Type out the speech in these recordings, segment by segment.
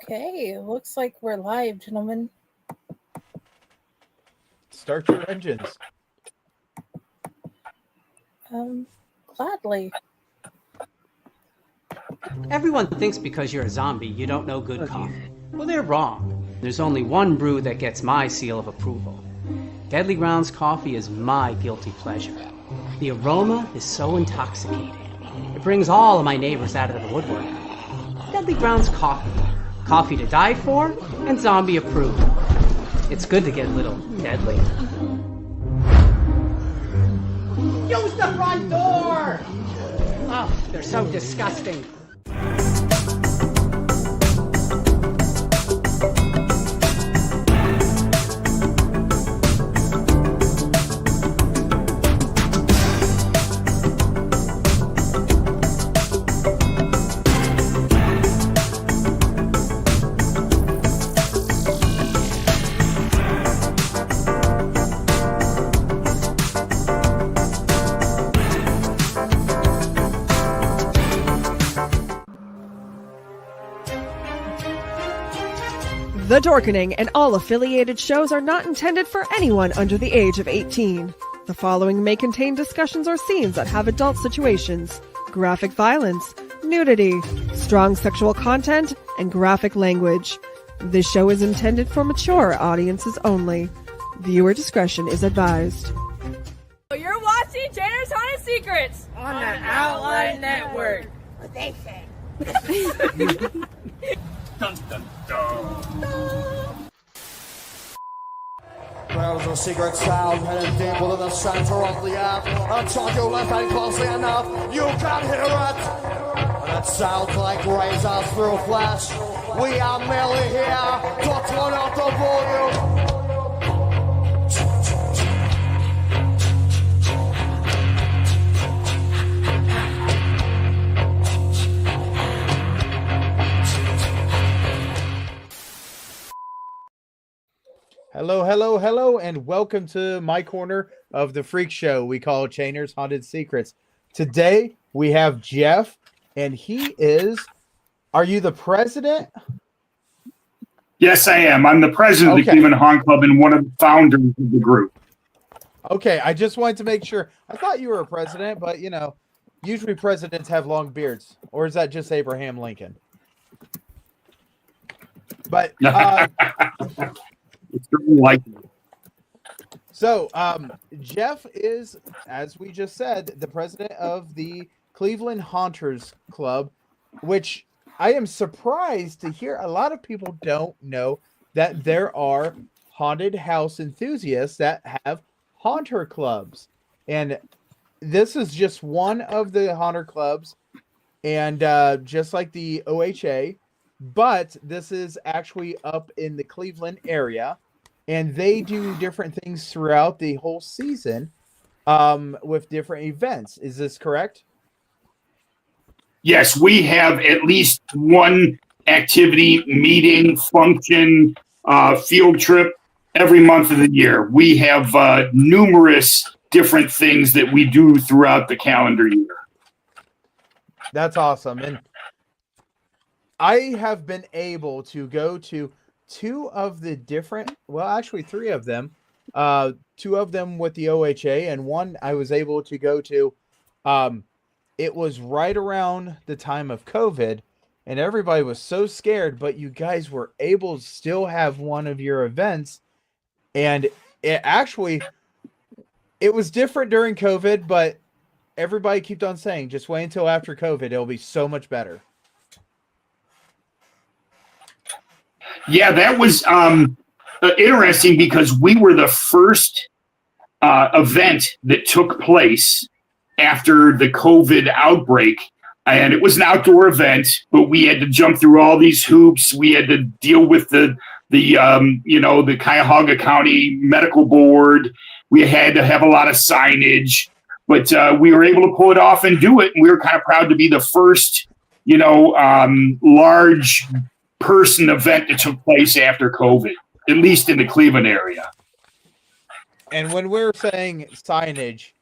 Okay, looks like we're live, gentlemen. Start your engines. Gladly. Everyone thinks because you're a zombie, you don't know good coffee. Well, they're wrong. There's only one brew that gets my seal of approval. Deadly Grounds coffee is my guilty pleasure. The aroma is so intoxicating. It brings all of my neighbors out of the woodwork. Deadly Grounds coffee. Coffee to die for and zombie approved. It's good to get a little deadly. Use the front door! Oh, they're so disgusting. The Dorkening and all affiliated shows are not intended for anyone under the age of 18. The following may contain discussions or scenes that have adult situations, graphic violence, nudity, strong sexual content, and graphic language. This show is intended for mature audiences only. Viewer discretion is advised. You're watching Tanner's Haunted Secrets On the Outline Network. What they say. Dun, dun, dun. There's a secret sound heading deep within the center of the earth. Until you listen closely enough, you can hear it. And it sounds like razors through flesh. We are merely here to turn up the volume. Hello, and welcome to my corner of the freak show we call Chainer's Haunted Secrets. Today, we have Jeff, and he is... Are you the president? Yes, I am. I'm the president of the Cleveland Haunt Club and one of the founders of the group. Okay, I just wanted to make sure. I thought you were a president, but, you know, usually presidents have long beards. Or is that just Abraham Lincoln? But... It's really likely. So, Jeff is, as we just said, the president of the Cleveland Haunters Club, which I am surprised to hear a lot of people don't know that there are haunted house enthusiasts that have haunter clubs. And this is just one of the haunter clubs, and just like the OHA, but this is actually up in the Cleveland area. And they do different things throughout the whole season with different events. Is this correct? Yes, we have at least one activity, meeting, function, field trip every month of the year. We have numerous different things that we do throughout the calendar year. That's awesome. And I have been able to go to two of the different, well, actually three of them, two of them with the OHA, and one I was able to go to. It was right around the time of COVID, and everybody was so scared, but you guys were able to still have one of your events. And it was different during COVID, but everybody kept on saying, just wait until after COVID, it'll be so much better. Yeah, that was interesting because we were the first event that took place after the COVID outbreak. And it was an outdoor event, but we had to jump through all these hoops. We had to deal with the Cuyahoga County Medical Board. We had to have a lot of signage, but we were able to pull it off and do it. And we were kind of proud to be the first, large person event that took place after COVID, at least in the Cleveland area. And when we're saying signage,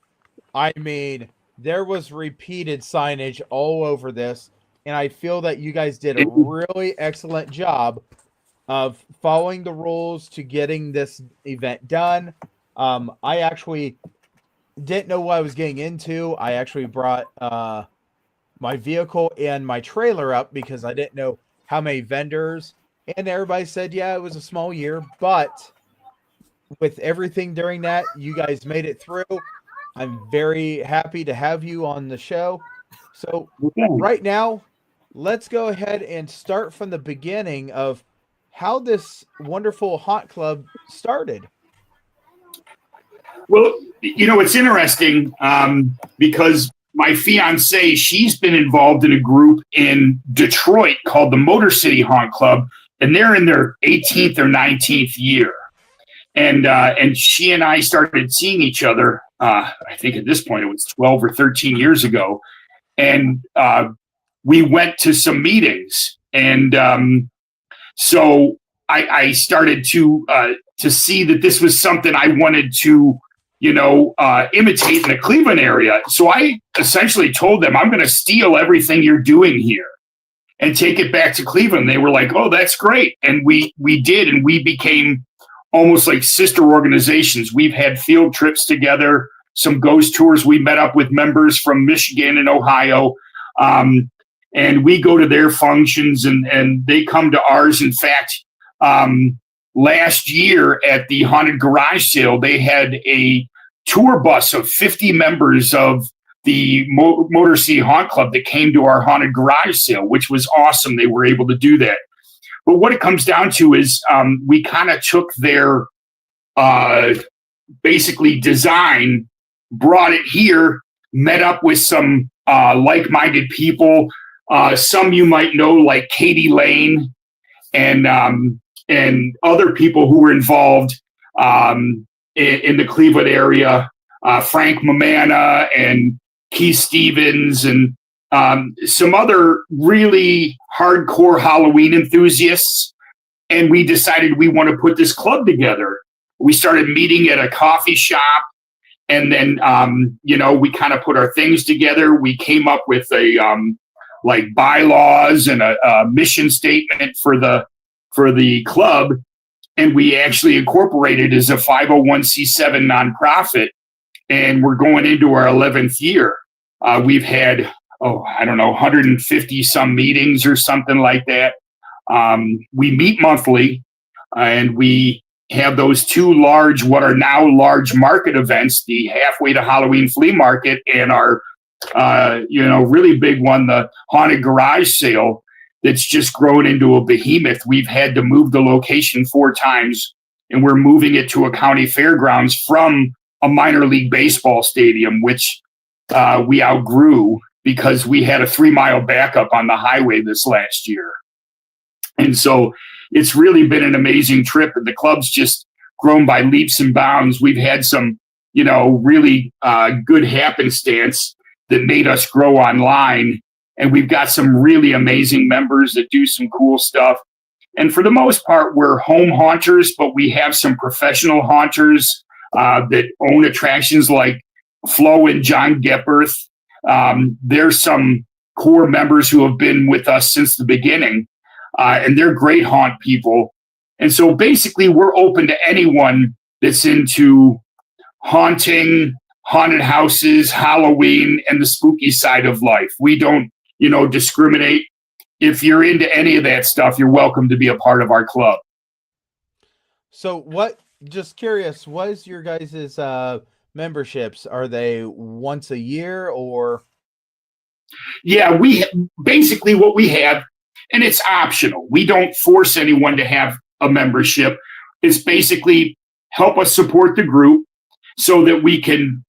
I mean, there was repeated signage all over this. and I feel that you guys did a really excellent job of following the rules to getting this event done. I actually didn't know what I was getting into. I actually brought my vehicle and my trailer up because I didn't know how many vendors, and everybody said, yeah, it was a small year, but with everything during that, you guys made it through. I'm very happy to have you on the show. So right now, let's go ahead and start from the beginning of how this wonderful haunt club started. Well, it's interesting because my fiance, she's been involved in a group in Detroit called the Motor City Haunt Club, and they're in their 18th or 19th year. And she and I started seeing each other, I think at this point it was 12 or 13 years ago. And we went to some meetings. And so I started to see that this was something I wanted to, imitate in the Cleveland area. So I essentially told them, I'm going to steal everything you're doing here and take it back to Cleveland. They were like, oh, that's great. And we did, and we became almost like sister organizations. We've had field trips together, some ghost tours. We met up with members from Michigan and Ohio. And we go to their functions and they come to ours. In fact, last year at the Haunted Garage Sale, they had a tour bus of 50 members of the Motor City Haunt Club that came to our Haunted Garage Sale, which was awesome. They were able to do that. But what it comes down to is we kind of took their basically design, brought it here, met up with some like-minded people. Some you might know, like Katie Lane and other people who were involved in the Cleveland area, Frank Mamana and Keith Stevens and some other really hardcore Halloween enthusiasts. And we decided we want to put this club together. We started meeting at a coffee shop. And then, we kind of put our things together. We came up with a like bylaws and a mission statement for the club. And we actually incorporated as a 501c7 nonprofit. And we're going into our 11th year. We've had, 150 some meetings or something like that. We meet monthly, and we have those two large, what are now large market events, the Halfway to Halloween Flea Market and our, really big one, the Haunted Garage Sale, that's just grown into a behemoth. We've had to move the location 4 times, and we're moving it to a county fairgrounds from a minor league baseball stadium, which we outgrew because we had a 3-mile backup on the highway this last year. And so it's really been an amazing trip, and the club's just grown by leaps and bounds. We've had some, really good happenstance that made us grow online. And we've got some really amazing members that do some cool stuff. And for the most part, we're home haunters, but we have some professional haunters that own attractions like Flo and John Gepperth. There's some core members who have been with us since the beginning, and they're great haunt people. And so basically, we're open to anyone that's into haunting, haunted houses, Halloween, and the spooky side of life. We don't, discriminate. If you're into any of that stuff, you're welcome to be a part of our club. So just curious, what is your guys' memberships? Are they once a year or? Yeah, basically what we have, and it's optional. We don't force anyone to have a membership. It's basically help us support the group so that we can,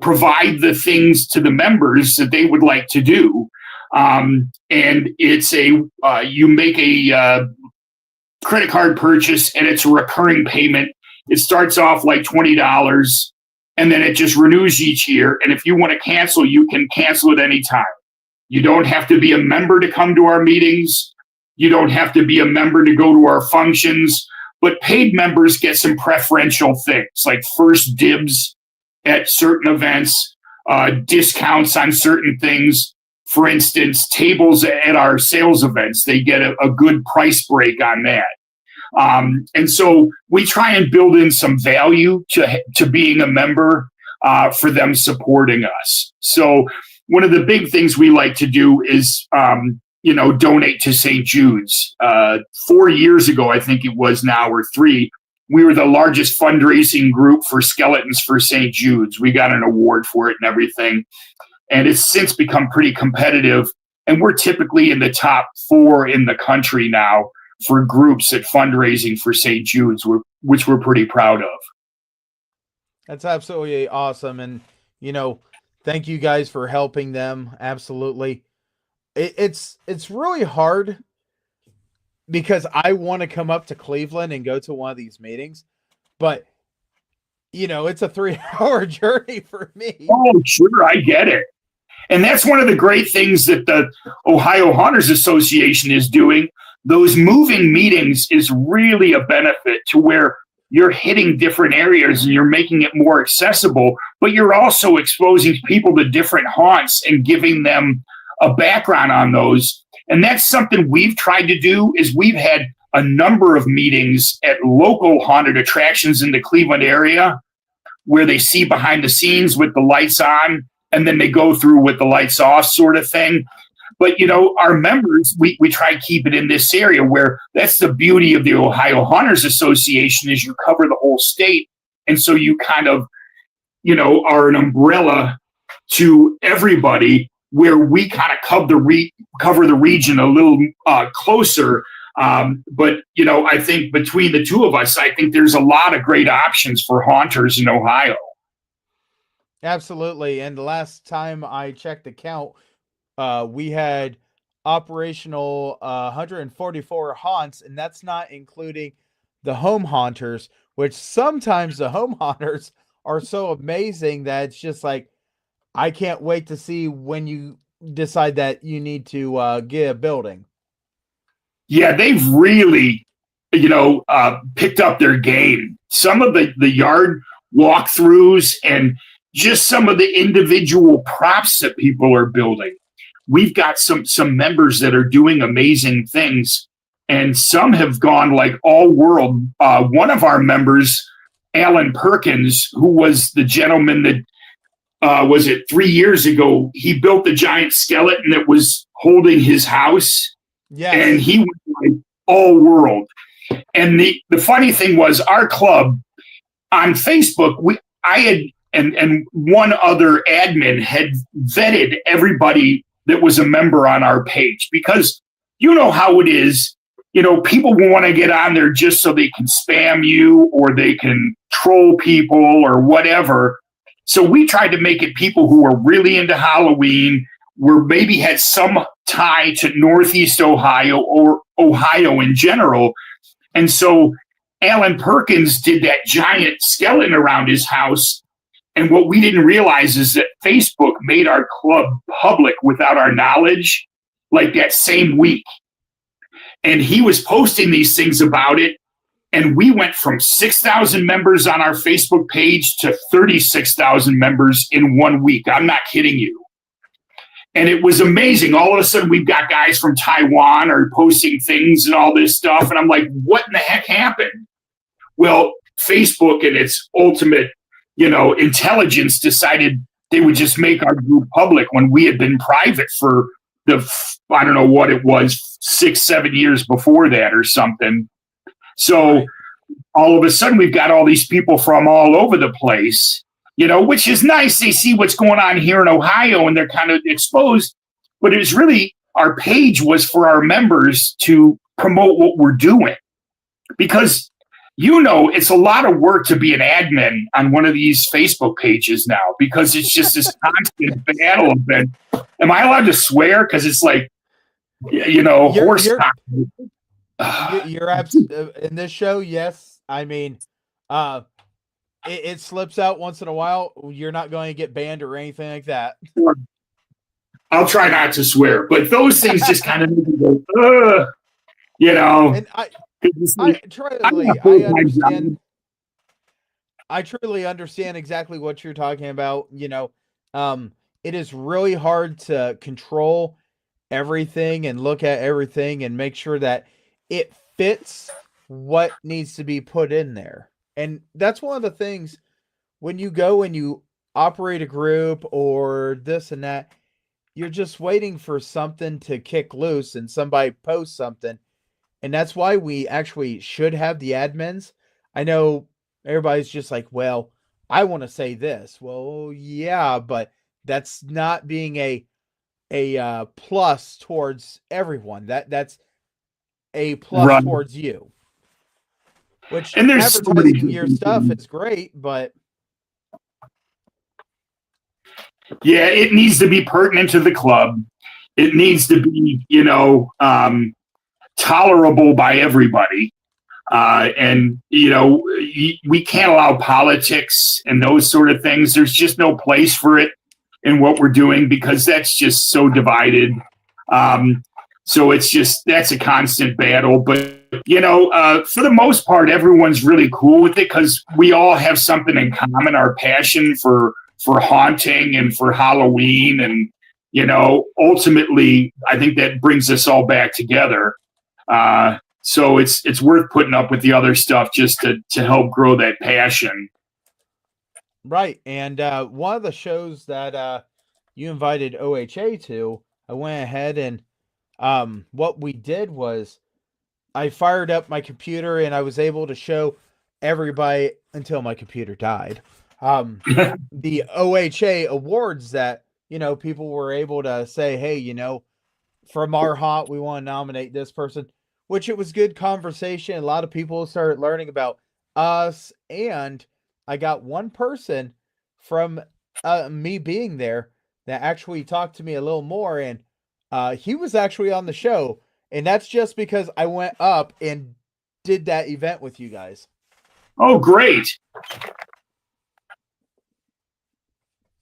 provide the things to the members that they would like to do. And it's you make a credit card purchase, and it's a recurring payment. It starts off like $20, and then it just renews each year. And if you want to cancel, you can cancel at any time. You don't have to be a member to come to our meetings. You don't have to be a member to go to our functions. But paid members get some preferential things, like first dibs at certain events, discounts on certain things. for instance, tables at our sales events. They get a good price break on that. And so we try and build in some value to being a member for them supporting us. So one of the big things we like to do is, donate to St. Jude's. 4 years ago, I think it was now, or 3, we were the largest fundraising group for skeletons for St. Jude's. We got an award for it and everything. And it's since become pretty competitive. And we're typically in the top 4 in the country now for groups at fundraising for St. Jude's, which we're pretty proud of. That's absolutely awesome. And, thank you guys for helping them. Absolutely. It's really hard because I want to come up to Cleveland and go to one of these meetings, but it's a 3-hour journey for me. Oh, sure. I get it. And that's one of the great things that the Ohio Hunters Association is doing. Those moving meetings is really a benefit to where you're hitting different areas and you're making it more accessible, but you're also exposing people to different haunts and giving them a background on those. And that's something we've tried to do. Is we've had a number of meetings at local haunted attractions in the Cleveland area where they see behind the scenes with the lights on and then they go through with the lights off sort of thing. But, our members, we try to keep it in this area where that's the beauty of the Ohio Hunters Association is you cover the whole state. And so you kind of, are an umbrella to everybody where we kind of cover the region a little closer. But, I think between the two of us, I think there's a lot of great options for haunters in Ohio. Absolutely. And the last time I checked the count, we had operational 144 haunts, and that's not including the home haunters, which sometimes the home haunters are so amazing that it's just like, I can't wait to see when you decide that you need to get a building. Yeah, they've really, picked up their game. Some of the yard walkthroughs and just some of the individual props that people are building. We've got some members that are doing amazing things, and some have gone like all world. One of our members, Alan Perkins, who was the gentleman that was it 3 years ago, he built the giant skeleton that was holding his house. Yes. And he went like all world. And the funny thing was our club on Facebook, I had and one other admin had vetted everybody that was a member on our page, because you know how it is. People want to get on there just so they can spam you or they can troll people or whatever. So we tried to make it people who were really into Halloween, were maybe had some tie to Northeast Ohio or Ohio in general. And so Alan Perkins did that giant skeleton around his house. And what we didn't realize is that Facebook made our club public without our knowledge, like that same week. And he was posting these things about it. And we went from 6,000 members on our Facebook page to 36,000 members in 1 week. I'm not kidding you. And it was amazing. All of a sudden, we've got guys from Taiwan are posting things and all this stuff. And I'm like, what in the heck happened? Well, Facebook and its ultimate, intelligence decided they would just make our group public when we had been private for I don't know what it was, 6-7 years before that or something. So all of a sudden, we've got all these people from all over the place, which is nice. They see what's going on here in Ohio and they're kind of exposed. But it was really, our page was for our members to promote what we're doing. Because, it's a lot of work to be an admin on one of these Facebook pages now, because it's just this constant battle of it. Am I allowed to swear? Because it's like, horse. You're in this show, yes. I mean, it slips out once in a while. You're not going to get banned or anything like that. I'll try not to swear, but those things just kind of make me go, And I truly understand exactly what you're talking about. it is really hard to control everything and look at everything and make sure that it fits what needs to be put in there. And that's one of the things when you go and you operate a group or this and that, you're just waiting for something to kick loose and somebody posts something. And that's why we actually should have the admins. I know everybody's just like, well, I want to say this. Well, yeah, but that's not being a plus towards everyone. That's a plus Right. towards you. Which And there's so many advertising your different stuff things. is great, but Yeah, it needs to be pertinent to the club. It needs to be, tolerable by everybody. And, we can't allow politics and those sort of things. There's just no place for it in what we're doing because that's just so divided. So that's a constant battle. But, for the most part, everyone's really cool with it because we all have something in common, our passion for haunting and for Halloween. And, ultimately, I think that brings us all back together. So it's worth putting up with the other stuff just to help grow that passion. right. And one of the shows that you invited OHA to, I went ahead and what we did was I fired up my computer and I was able to show everybody until my computer died. The OHA awards that, people were able to say, hey, from our haunt, we want to nominate this person, which it was good conversation. A lot of people started learning about us. And I got one person from me being there that actually talked to me a little more. And he was actually on the show. And that's just because I went up and did that event with you guys. Oh, great.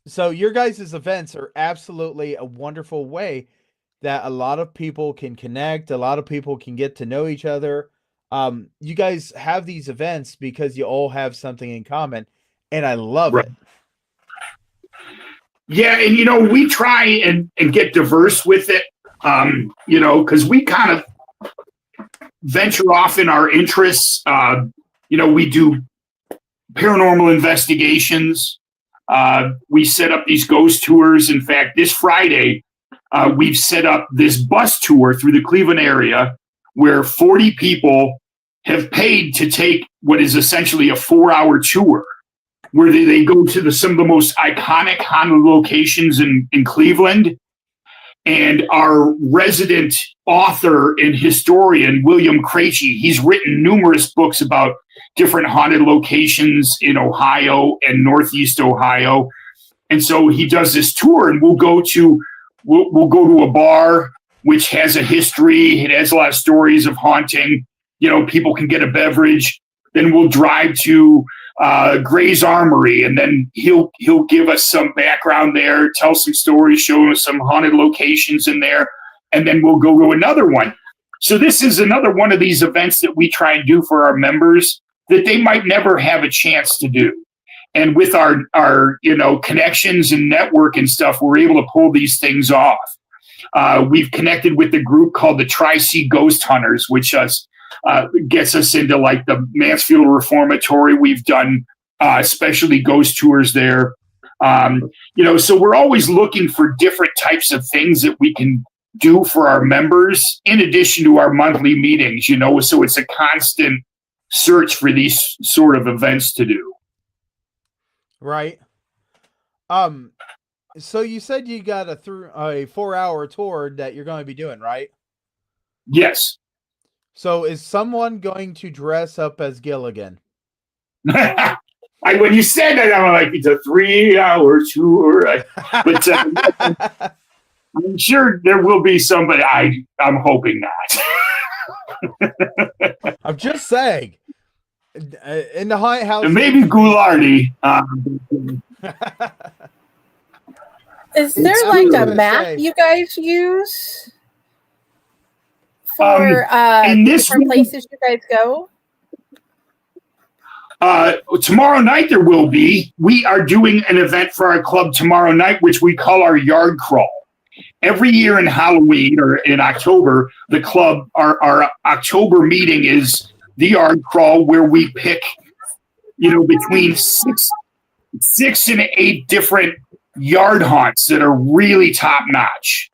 So your guys' events are absolutely a wonderful way that a lot of people can connect. A lot of people can get to know each other. You guys have these events because you all have something in common. And I love Right. it. Yeah, and we try and get diverse with it, because we kind of venture off in our interests. We do paranormal investigations. We set up these ghost tours. In fact, this Friday, we've set up this bus tour through the Cleveland area where 40 people have paid to take what is essentially a 4-hour tour where they go to some of the most iconic haunted locations in Cleveland. And our resident author and historian, William Krejci, he's written numerous books about different haunted locations in Ohio and Northeast Ohio. And so he does this tour, and we'll go to a bar which has a history. It has a lot of stories of haunting. People can get a beverage. Then we'll drive to Gray's Armory, and then he'll give us some background there, tell some stories, show us some haunted locations in there, and then we'll go to another one. So this is another one of these events that we try and do for our members that they might never have a chance to do. And with our connections and network and stuff, we're able to pull these things off. We've connected with a group called the Tri-C Ghost Hunters, which gets us into like the Mansfield Reformatory. We've done specialty ghost tours there. So we're always looking for different types of things that we can do for our members in addition to our monthly meetings, so it's a constant search for these sort of events to do. Right. So you said you got a 4-hour tour that you're going to be doing, right? Yes. So is someone going to dress up as Gilligan? When you said that, I'm like, it's a 3-hour tour. But I'm sure there will be somebody. I'm hoping not. I'm just saying. In the haunted house. And maybe Goulardi. Is there like a map you guys use for in this different places you guys go? Tomorrow night there will be. We are doing an event for our club tomorrow night, which we call our yard crawl. Every year in Halloween or in October, the club, our October meeting is the yard crawl, where we pick, between six and 8 different yard haunts that are really top notch.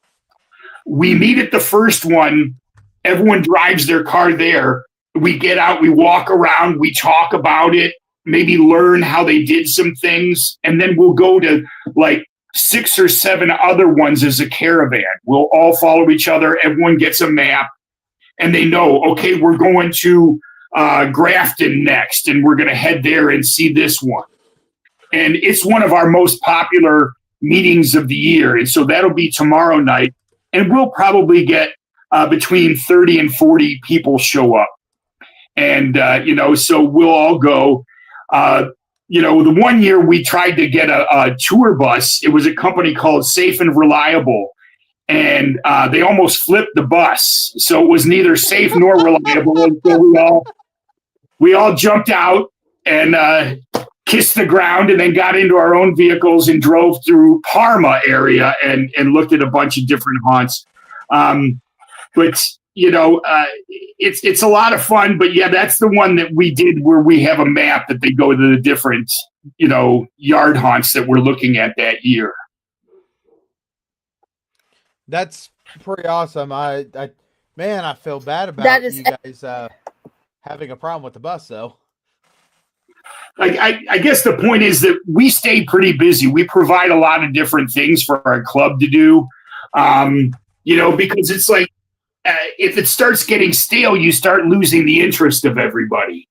We meet at the first one. Everyone drives their car there. We get out, we walk around, we talk about it, maybe learn how they did some things, and then we'll go to like 6 or 7 other ones as a caravan. We'll all follow each other. Everyone gets a map, and they know, okay, we're going to Grafton next, and we're going to head there and see this one. And it's one of our most popular meetings of the year. And so that'll be tomorrow night, and we'll probably get between 30 and 40 people show up. And, so we'll all go. The one year we tried to get a tour bus. It was a company called Safe and Reliable. And they almost flipped the bus. So it was neither safe nor reliable. And so we all jumped out and kissed the ground, and then got into our own vehicles and drove through Parma area and looked at a bunch of different haunts. But it's a lot of fun. But yeah, that's the one that we did where we have a map that they go to the different, yard haunts that we're looking at that year. That's pretty awesome. I feel bad about That is- you guys having a problem with the bus, though. I guess the point is that we stay pretty busy. We provide a lot of different things for our club to do, because it's like, if it starts getting stale, you start losing the interest of everybody.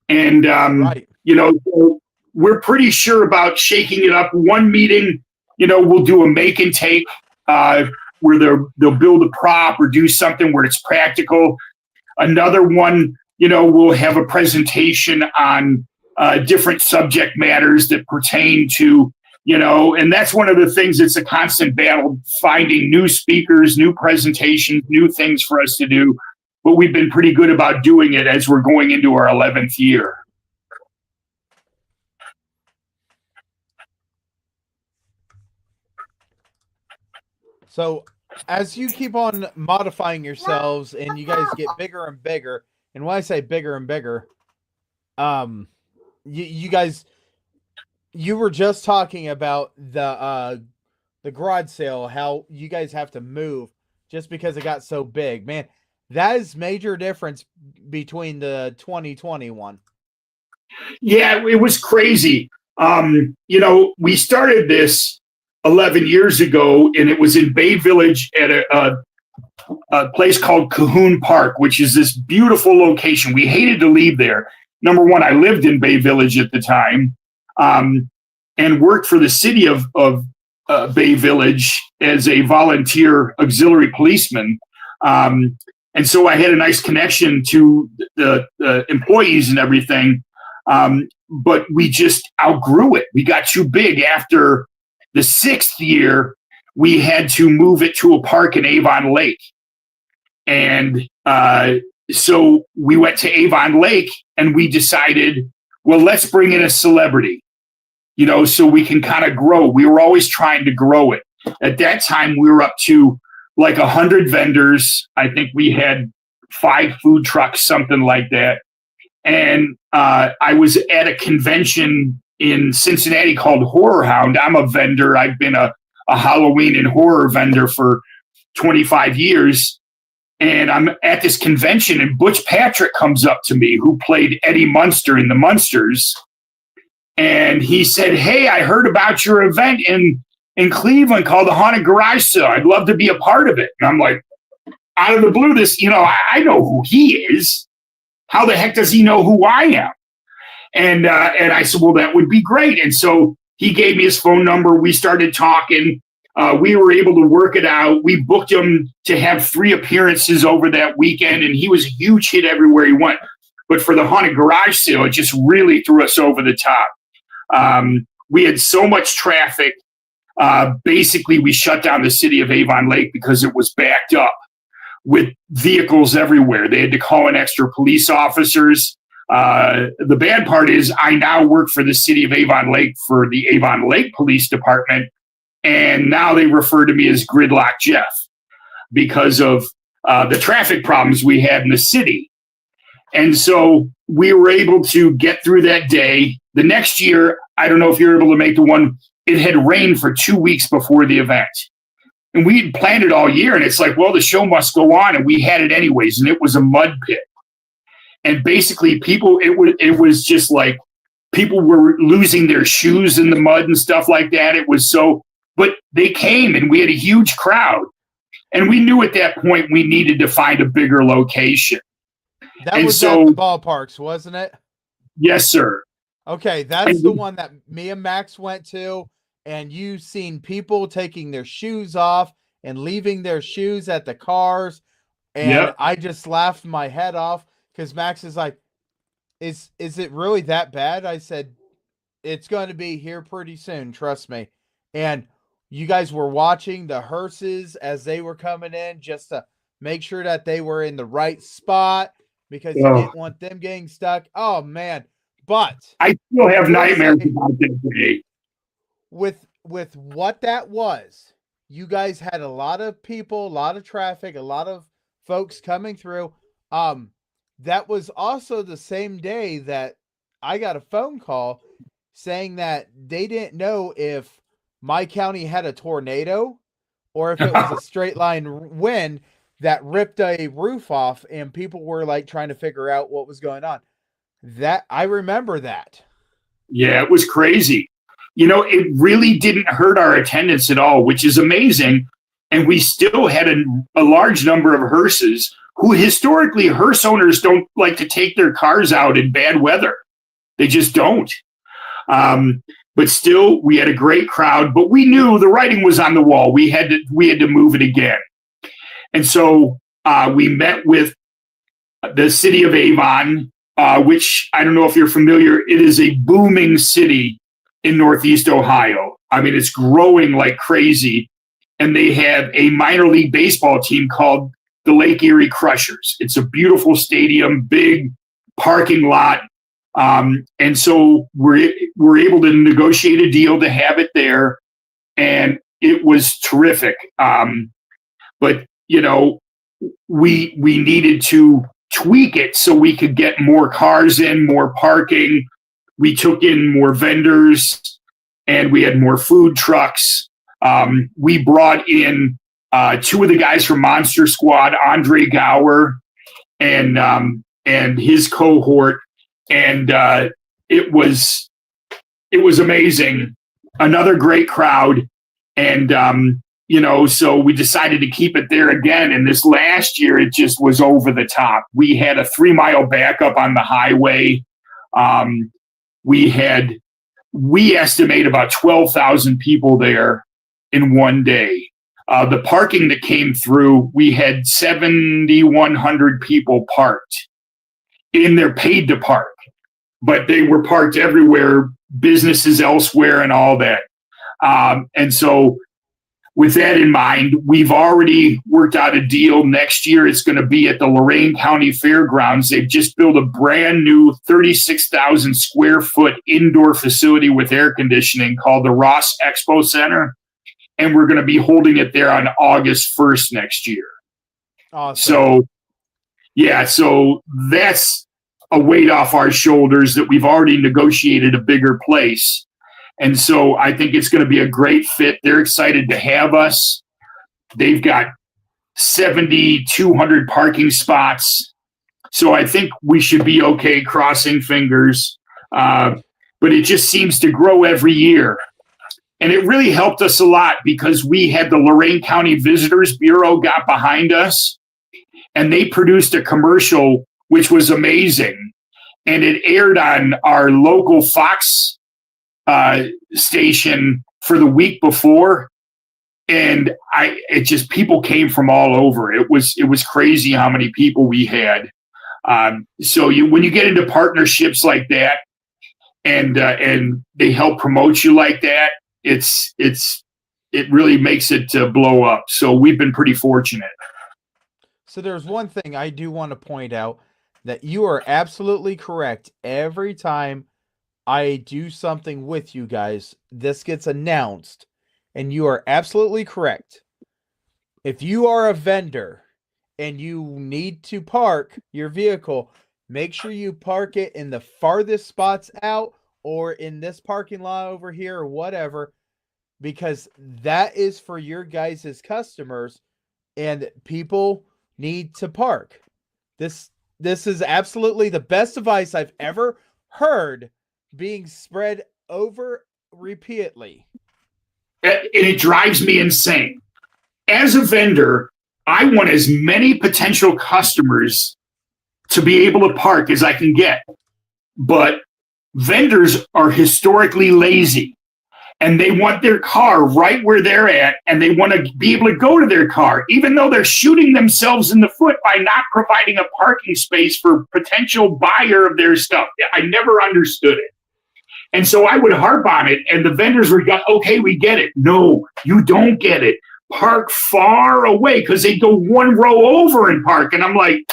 And, Right. So we're pretty sure about shaking it up. One meeting, we'll do a make and take where they'll build a prop or do something where it's practical. Another one, we'll have a presentation on different subject matters that pertain to, and that's one of the things that's a constant battle, finding new speakers, new presentations, new things for us to do. But we've been pretty good about doing it as we're going into our 11th year. So as you keep on modifying yourselves and you guys get bigger and bigger, and when I say bigger and bigger, you guys, you were just talking about the garage sale, how you guys have to move just because it got so big. Man, that is major difference between the 2021. Yeah, it was crazy. We started this 11 years ago, and it was in Bay Village at a place called Cahoon Park, which is this beautiful location. We hated to leave there. Number one, I lived in Bay Village at the time, and worked for the city of Bay Village as a volunteer auxiliary policeman. And so I had a nice connection to the employees and everything. But we just outgrew it. We got too big. After the 6th year, we had to move it to a park in Avon Lake. And so we went to Avon Lake, and we decided, well, let's bring in a celebrity, so we can kind of grow. We were always trying to grow it. At that time, we were up to like 100 vendors. I think we had 5 food trucks, something like that. And I was at a convention in Cincinnati called Horror Hound. I'm a vendor. I've been a Halloween and horror vendor for 25 years. And I'm at this convention, and Butch Patrick comes up to me, who played Eddie Munster in the Munsters. And he said, "Hey, I heard about your event in Cleveland called the Haunted Garage Sale. I'd love to be a part of it." And I'm like, out of the blue, I know who he is. How the heck does he know who I am? And I said, well, that would be great. And so he gave me his phone number. We started talking. We were able to work it out. We booked him to have 3 appearances over that weekend, and he was a huge hit everywhere he went. But for the Haunted Garage Sale, it just really threw us over the top. We had so much traffic. Basically, we shut down the city of Avon Lake because it was backed up with vehicles everywhere. They had to call in extra police officers. The bad part is I now work for the city of Avon Lake for the Avon Lake Police Department, and now they refer to me as Gridlock Jeff because of the traffic problems we had in the city. And so we were able to get through that day. The next year, I don't know if you're able to make the one, it had rained for 2 weeks before the event. And we had planned it all year, and it's like, well, the show must go on, and we had it anyways, and it was a mud pit. And basically it was just like people were losing their shoes in the mud and stuff like that. It was so, but they came and we had a huge crowd. And we knew at that point we needed to find a bigger location. That was at the ballparks, wasn't it? Yes, sir. Okay, that's the one that me and Max went to, and you seen people taking their shoes off and leaving their shoes at the cars. And I just laughed my head off. Because Max is like, is it really that bad? I said, it's going to be here pretty soon. Trust me. And you guys were watching the hearses as they were coming in just to make sure that they were in the right spot because you didn't want them getting stuck. Oh, man. But I still have nightmares about that day. With what that was, you guys had a lot of people, a lot of traffic, a lot of folks coming through. That was also the same day that I got a phone call saying that they didn't know if my county had a tornado or if it was a straight line wind that ripped a roof off and people were like trying to figure out what was going on. That I remember that. Yeah, it was crazy. You know, it really didn't hurt our attendance at all, which is amazing. And we still had a large number of hearses who historically hearse owners don't like to take their cars out in bad weather. They just don't. But still, we had a great crowd, but we knew the writing was on the wall. We had to move it again. And so we met with the city of Avon, which I don't know if you're familiar. It is a booming city in Northeast Ohio. I mean, it's growing like crazy. And they have a minor league baseball team called the Lake Erie Crushers. It's a beautiful stadium, big parking lot. And so we're able to negotiate a deal to have it there. And it was terrific. But, you know, we needed to tweak it so we could get more cars in, more parking. We took in more vendors and we had more food trucks. We brought in two of the guys from Monster Squad, Andre Gower and his cohort. And it was amazing. Another great crowd. And, you know, so we decided to keep it there again. And this last year, it just was over the top. We had a 3-mile backup on the highway. We estimate about 12,000 people there in one day. The parking that came through, we had 7,100 people parked in their paid to park, but they were parked everywhere, businesses elsewhere and all that. And so with that in mind, we've already worked out a deal. Next year, it's going to be at the Lorain County Fairgrounds. They've just built a brand new 36,000 square foot indoor facility with air conditioning called the Ross Expo Center. And we're going to be holding it there on August 1st next year. Awesome. So that's a weight off our shoulders that we've already negotiated a bigger place. And so I think it's going to be a great fit. They're excited to have us. They've got 7,200 parking spots. So I think we should be okay, crossing fingers. But it just seems to grow every year. And it really helped us a lot because we had the Lorain County Visitors Bureau got behind us and they produced a commercial, which was amazing. And it aired on our local Fox station for the week before. And people came from all over. It was crazy how many people we had. So when you get into partnerships like that and they help promote you like that, it really makes it blow up. So we've been pretty fortunate. So there's one thing I do want to point out that you are absolutely correct. Every time I do something with you guys, this gets announced, and you are absolutely correct. If you are a vendor and you need to park your vehicle, make sure you park it in the farthest spots out or in this parking lot over here or whatever, because that is for your guys' customers, and people need to park. This is absolutely the best advice I've ever heard being spread over repeatedly. And it drives me insane. As a vendor, I want as many potential customers to be able to park as I can get. But vendors are historically lazy, and they want their car right where they're at, and they want to be able to go to their car, even though they're shooting themselves in the foot by not providing a parking space for potential buyer of their stuff. I never understood it. And so I would harp on it, and the vendors were going, okay, we get it. No, you don't get it. Park far away, because they go one row over and park. And I'm like,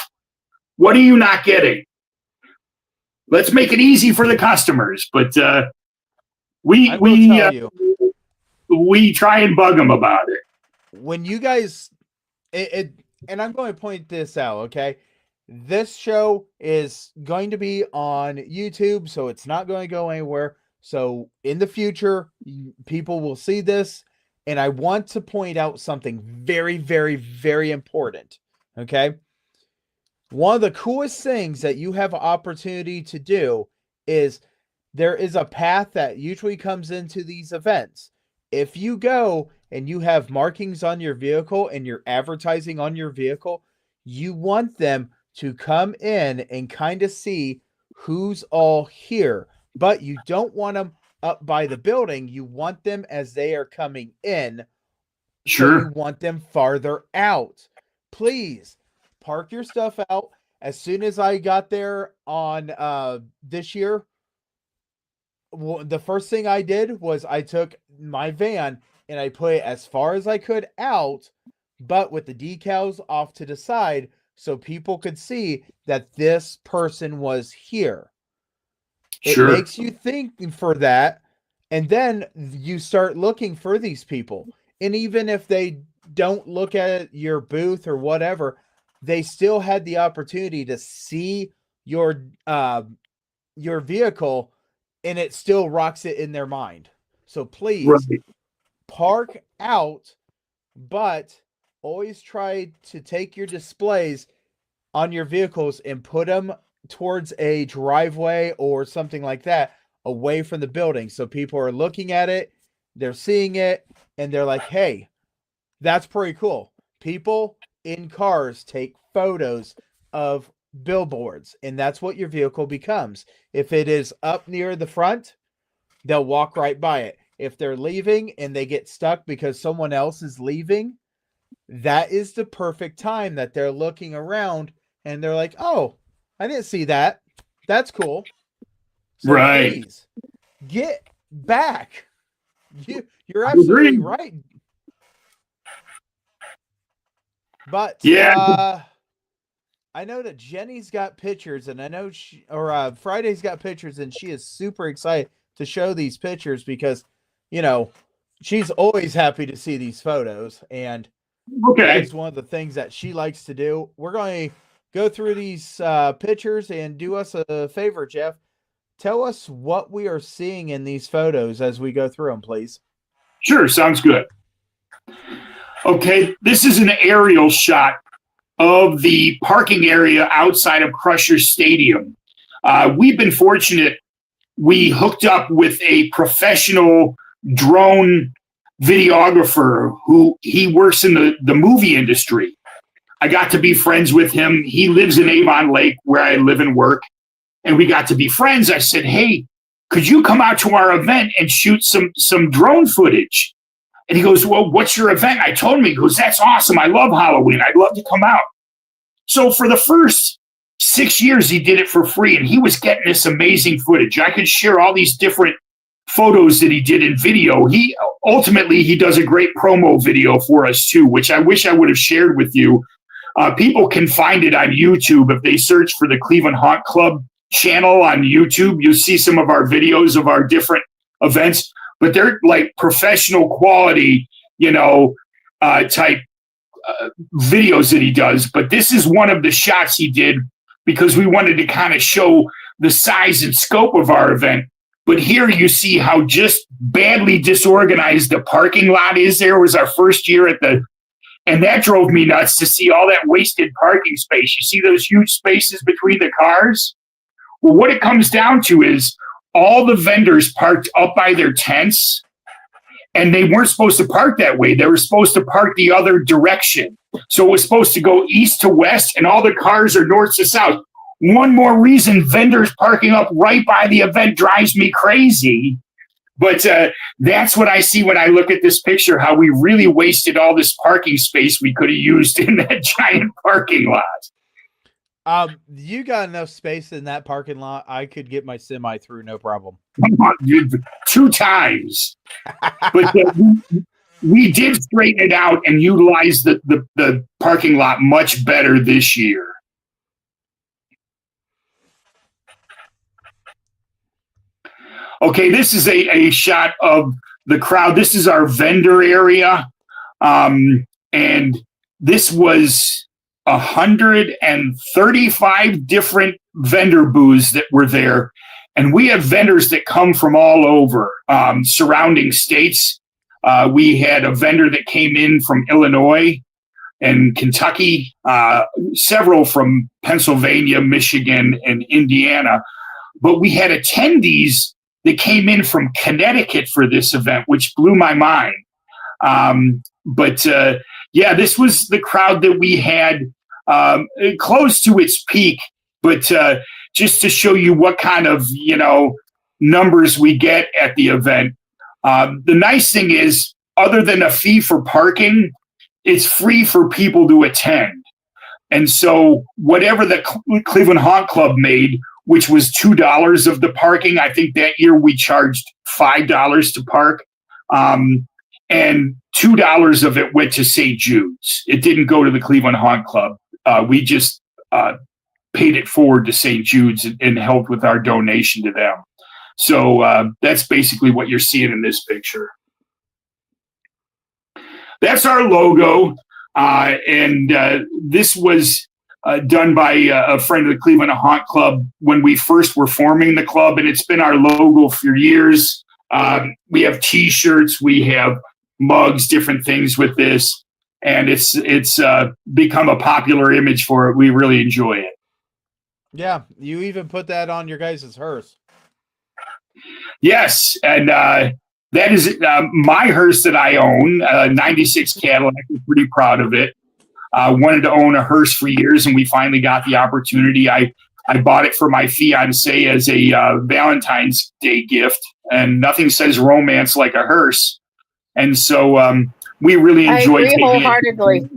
what are you not getting? Let's make it easy for the customers. But we try and bug them about it. When you guys, and I'm going to point this out, okay? This show is going to be on YouTube, so it's not going to go anywhere. So in the future, people will see this. And I want to point out something very, very, very important. Okay. One of the coolest things that you have an opportunity to do is there is a path that usually comes into these events. If you go and you have markings on your vehicle and you're advertising on your vehicle, you want them to come in and kind of see who's all here. But you don't want them up by the building. You want them as they are coming in. Sure. So you want them farther out. Please park your stuff out. As soon as I got there on this year, the first thing I did was I took my van and I put it as far as I could out, but with the decals off to the side so people could see that this person was here. Sure. It makes you think for that, and then you start looking for these people. And even if they don't look at your booth or whatever, they still had the opportunity to see your vehicle, and it still rocks it in their mind. So please park out, but always try to take your displays on your vehicles and put them towards a driveway or something like that, away from the building. So people are looking at it, they're seeing it, and they're like, hey, that's pretty cool. People in cars take photos of billboards, and that's what your vehicle becomes. If it is up near the front, they'll walk right by it. If they're leaving and they get stuck because someone else is leaving, that is the perfect time that they're looking around and they're like, oh, I didn't see that. That's cool. So right. Please get back. You're absolutely right. But yeah, I know that Jenny's got pictures, and I know Friday's got pictures, and she is super excited to show these pictures because, you know, she's always happy to see these photos, and that's one of the things that she likes to do. We're going to go through these pictures, and do us a favor, Jeff. Tell us what we are seeing in these photos as we go through them, please. Sure, sounds good. Okay, this is an aerial shot of the parking area outside of Crusher Stadium. We've been fortunate. We hooked up with a professional drone videographer who he works in the movie industry. I got to be friends with him. He lives in Avon Lake, where I live and work, and we got to be friends. I said, hey, could you come out to our event and shoot some drone footage? And he goes, well, what's your event? I told him. He goes, that's awesome. I love Halloween. I'd love to come out. So for the first 6 years, he did it for free, and he was getting this amazing footage. I could share all these different photos that he did in video. He ultimately does a great promo video for us too, which I wish I would have shared with you. People can find it on YouTube. If they search for the Cleveland Haunt Club channel on YouTube, you'll see some of our videos of our different events, but they're like professional quality, type videos that he does. But this is one of the shots he did because we wanted to kind of show the size and scope of our event. But here you see how just badly disorganized the parking lot is. There was our first year and that drove me nuts to see all that wasted parking space. You see those huge spaces between the cars? Well, what it comes down to is all the vendors parked up by their tents, and they weren't supposed to park that way. They were supposed to park the other direction. So it was supposed to go east to west, and all the cars are north to south. One more reason vendors parking up right by the event drives me crazy. But that's what I see when I look at this picture, how we really wasted all this parking space we could have used in that giant parking lot. You got enough space in that parking lot. I could get my semi through, no problem. 2 times. But we did straighten it out and utilize the parking lot much better this year. Okay, this is a shot of the crowd. This is our vendor area. And this was 135 different vendor booths that were there. And we have vendors that come from all over surrounding states. We had a vendor that came in from Illinois and Kentucky, several from Pennsylvania, Michigan, and Indiana. But we had attendees that came in from Connecticut for this event, which blew my mind. This was the crowd that we had close to its peak, but just to show you what kind of, numbers we get at the event. The nice thing is, other than a fee for parking, it's free for people to attend. And so whatever the Cleveland Haunt Club made, which was $2 of the parking, I think that year we charged $5 to park. And $2 of it went to St. Jude's. It didn't go to the Cleveland Haunt Club. We just paid it forward to St. Jude's and helped with our donation to them. So that's basically what you're seeing in this picture. That's our logo. This was done by a friend of the Cleveland Haunt Club when we first were forming the club, and it's been our logo for years. We have T-shirts, we have mugs, different things with this, and it's become a popular image for it. We really enjoy it. Yeah, you even put that on your guys' hearse. Yes, and that is my hearse that I own, 96 Cadillac. I'm pretty proud of it. Wanted to own a hearse for years, and we finally got the opportunity. I bought it for my fiance as a Valentine's Day gift, and nothing says romance like a hearse. And so we really enjoy taking wholeheartedly.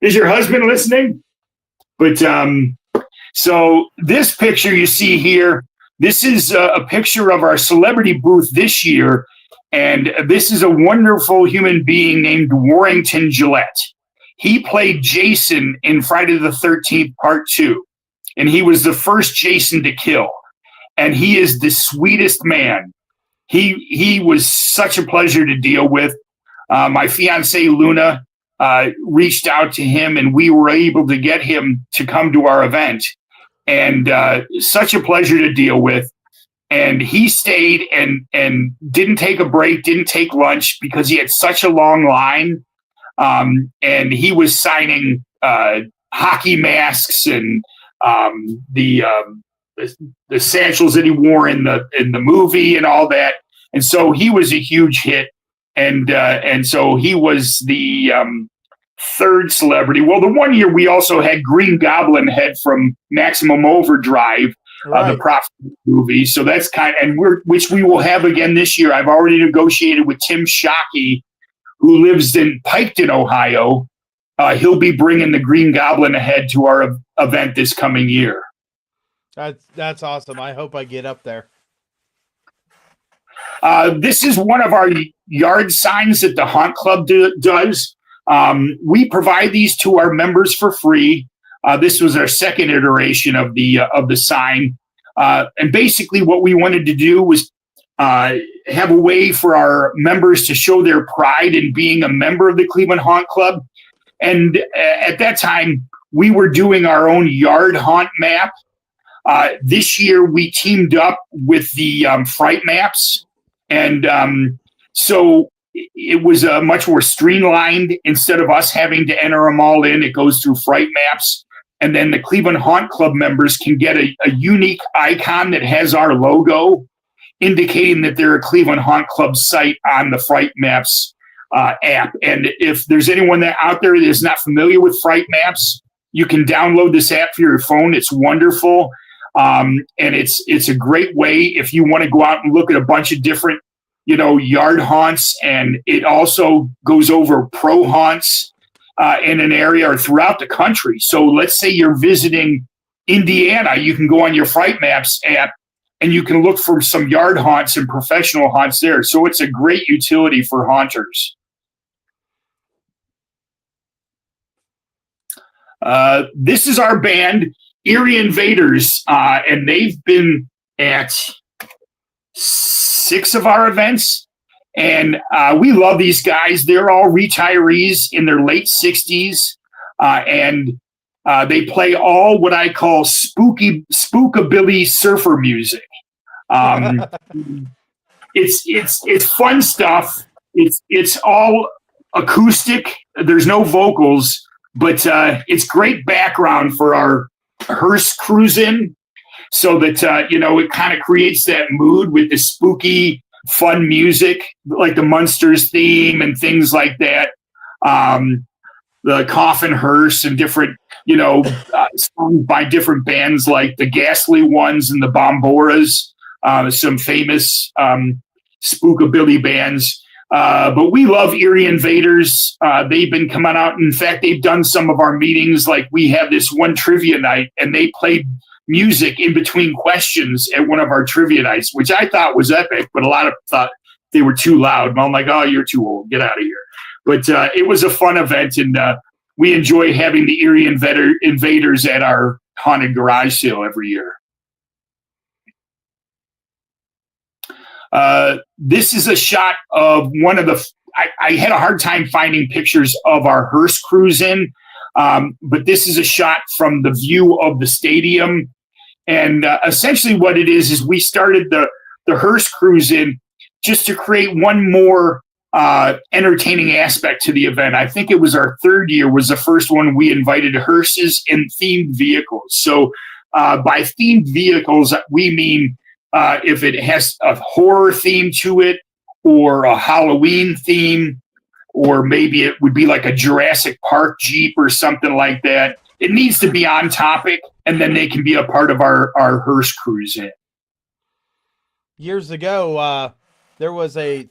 Is your husband listening? But so this picture you see here, this is a picture of our celebrity booth this year. And this is a wonderful human being named Warrington Gillette. He played Jason in Friday the 13th Part 2. And he was the first Jason to kill. And he is the sweetest man. He was such a pleasure to deal with. My fiancée, Luna, reached out to him, and we were able to get him to come to our event. And such a pleasure to deal with. And he stayed and didn't take a break, didn't take lunch because he had such a long line. And he was signing hockey masks and the satchels that he wore in the movie and all that. And so he was a huge hit. And so he was the third celebrity. Well, the one year we also had Green Goblin Head from Maximum Overdrive. Right. The Prophet movie. So that's which we will have again this year. I've already negotiated with Tim Shockey, who lives in Piketon, Ohio. He'll be bringing the Green Goblin ahead to our event this coming year. That's awesome. I hope I get up there. This is one of our yard signs that the Haunt Club does. We provide these to our members for free. This was our second iteration of the sign. And basically what we wanted to do was have a way for our members to show their pride in being a member of the Cleveland Haunt Club. And at that time, we were doing our own yard haunt map. This year, we teamed up with the Fright Maps. And so it was much more streamlined. Instead of us having to enter them all in, it goes through Fright Maps. And then the Cleveland Haunt Club members can get a unique icon that has our logo, indicating that they're a Cleveland Haunt Club site on the Fright Maps app. And if there's anyone out there that is not familiar with Fright Maps, you can download this app for your phone. It's wonderful. And it's a great way if you want to go out and look at a bunch of different, yard haunts. And it also goes over pro haunts in an area or throughout the country. So let's say you're visiting Indiana, you can go on your Fright Maps app and you can look for some yard haunts and professional haunts there. So it's a great utility for haunters. This is our band, Eerie Invaders, and they've been at 6 of our events. And we love these guys. They're all retirees in their late 60s. And they play all what I call spookabilly surfer music. It's fun stuff. It's all acoustic. There's no vocals, but it's great background for our hearse cruising, so that it kind of creates that mood with the spooky, fun music, like the Munsters theme and things like that. The Coffin Hearse and different, songs by different bands like the Ghastly Ones and the Bomboras, some famous spookabilly bands. But we love Eerie Invaders. They've been coming out. In fact, they've done some of our meetings. Like we have this one trivia night, and they played music in between questions at one of our trivia nights, which I thought was epic, but a lot of thought they were too loud. And I'm like, oh, you're too old. Get out of here. But it was a fun event, and we enjoy having the Eerie Invaders at our haunted garage sale every year. This is a shot of one of the. I had a hard time finding pictures of our hearse cruise in, but this is a shot from the view of the stadium. And essentially what it is we started the hearse cruise in just to create one more entertaining aspect to the event. I think it was our third year was the first one we invited hearses and themed vehicles. So by themed vehicles, we mean if it has a horror theme to it or a Halloween theme, or maybe it would be like a Jurassic Park Jeep or something like that. It needs to be on topic, and then they can be a part of our hearse cruise in. Years ago, there was a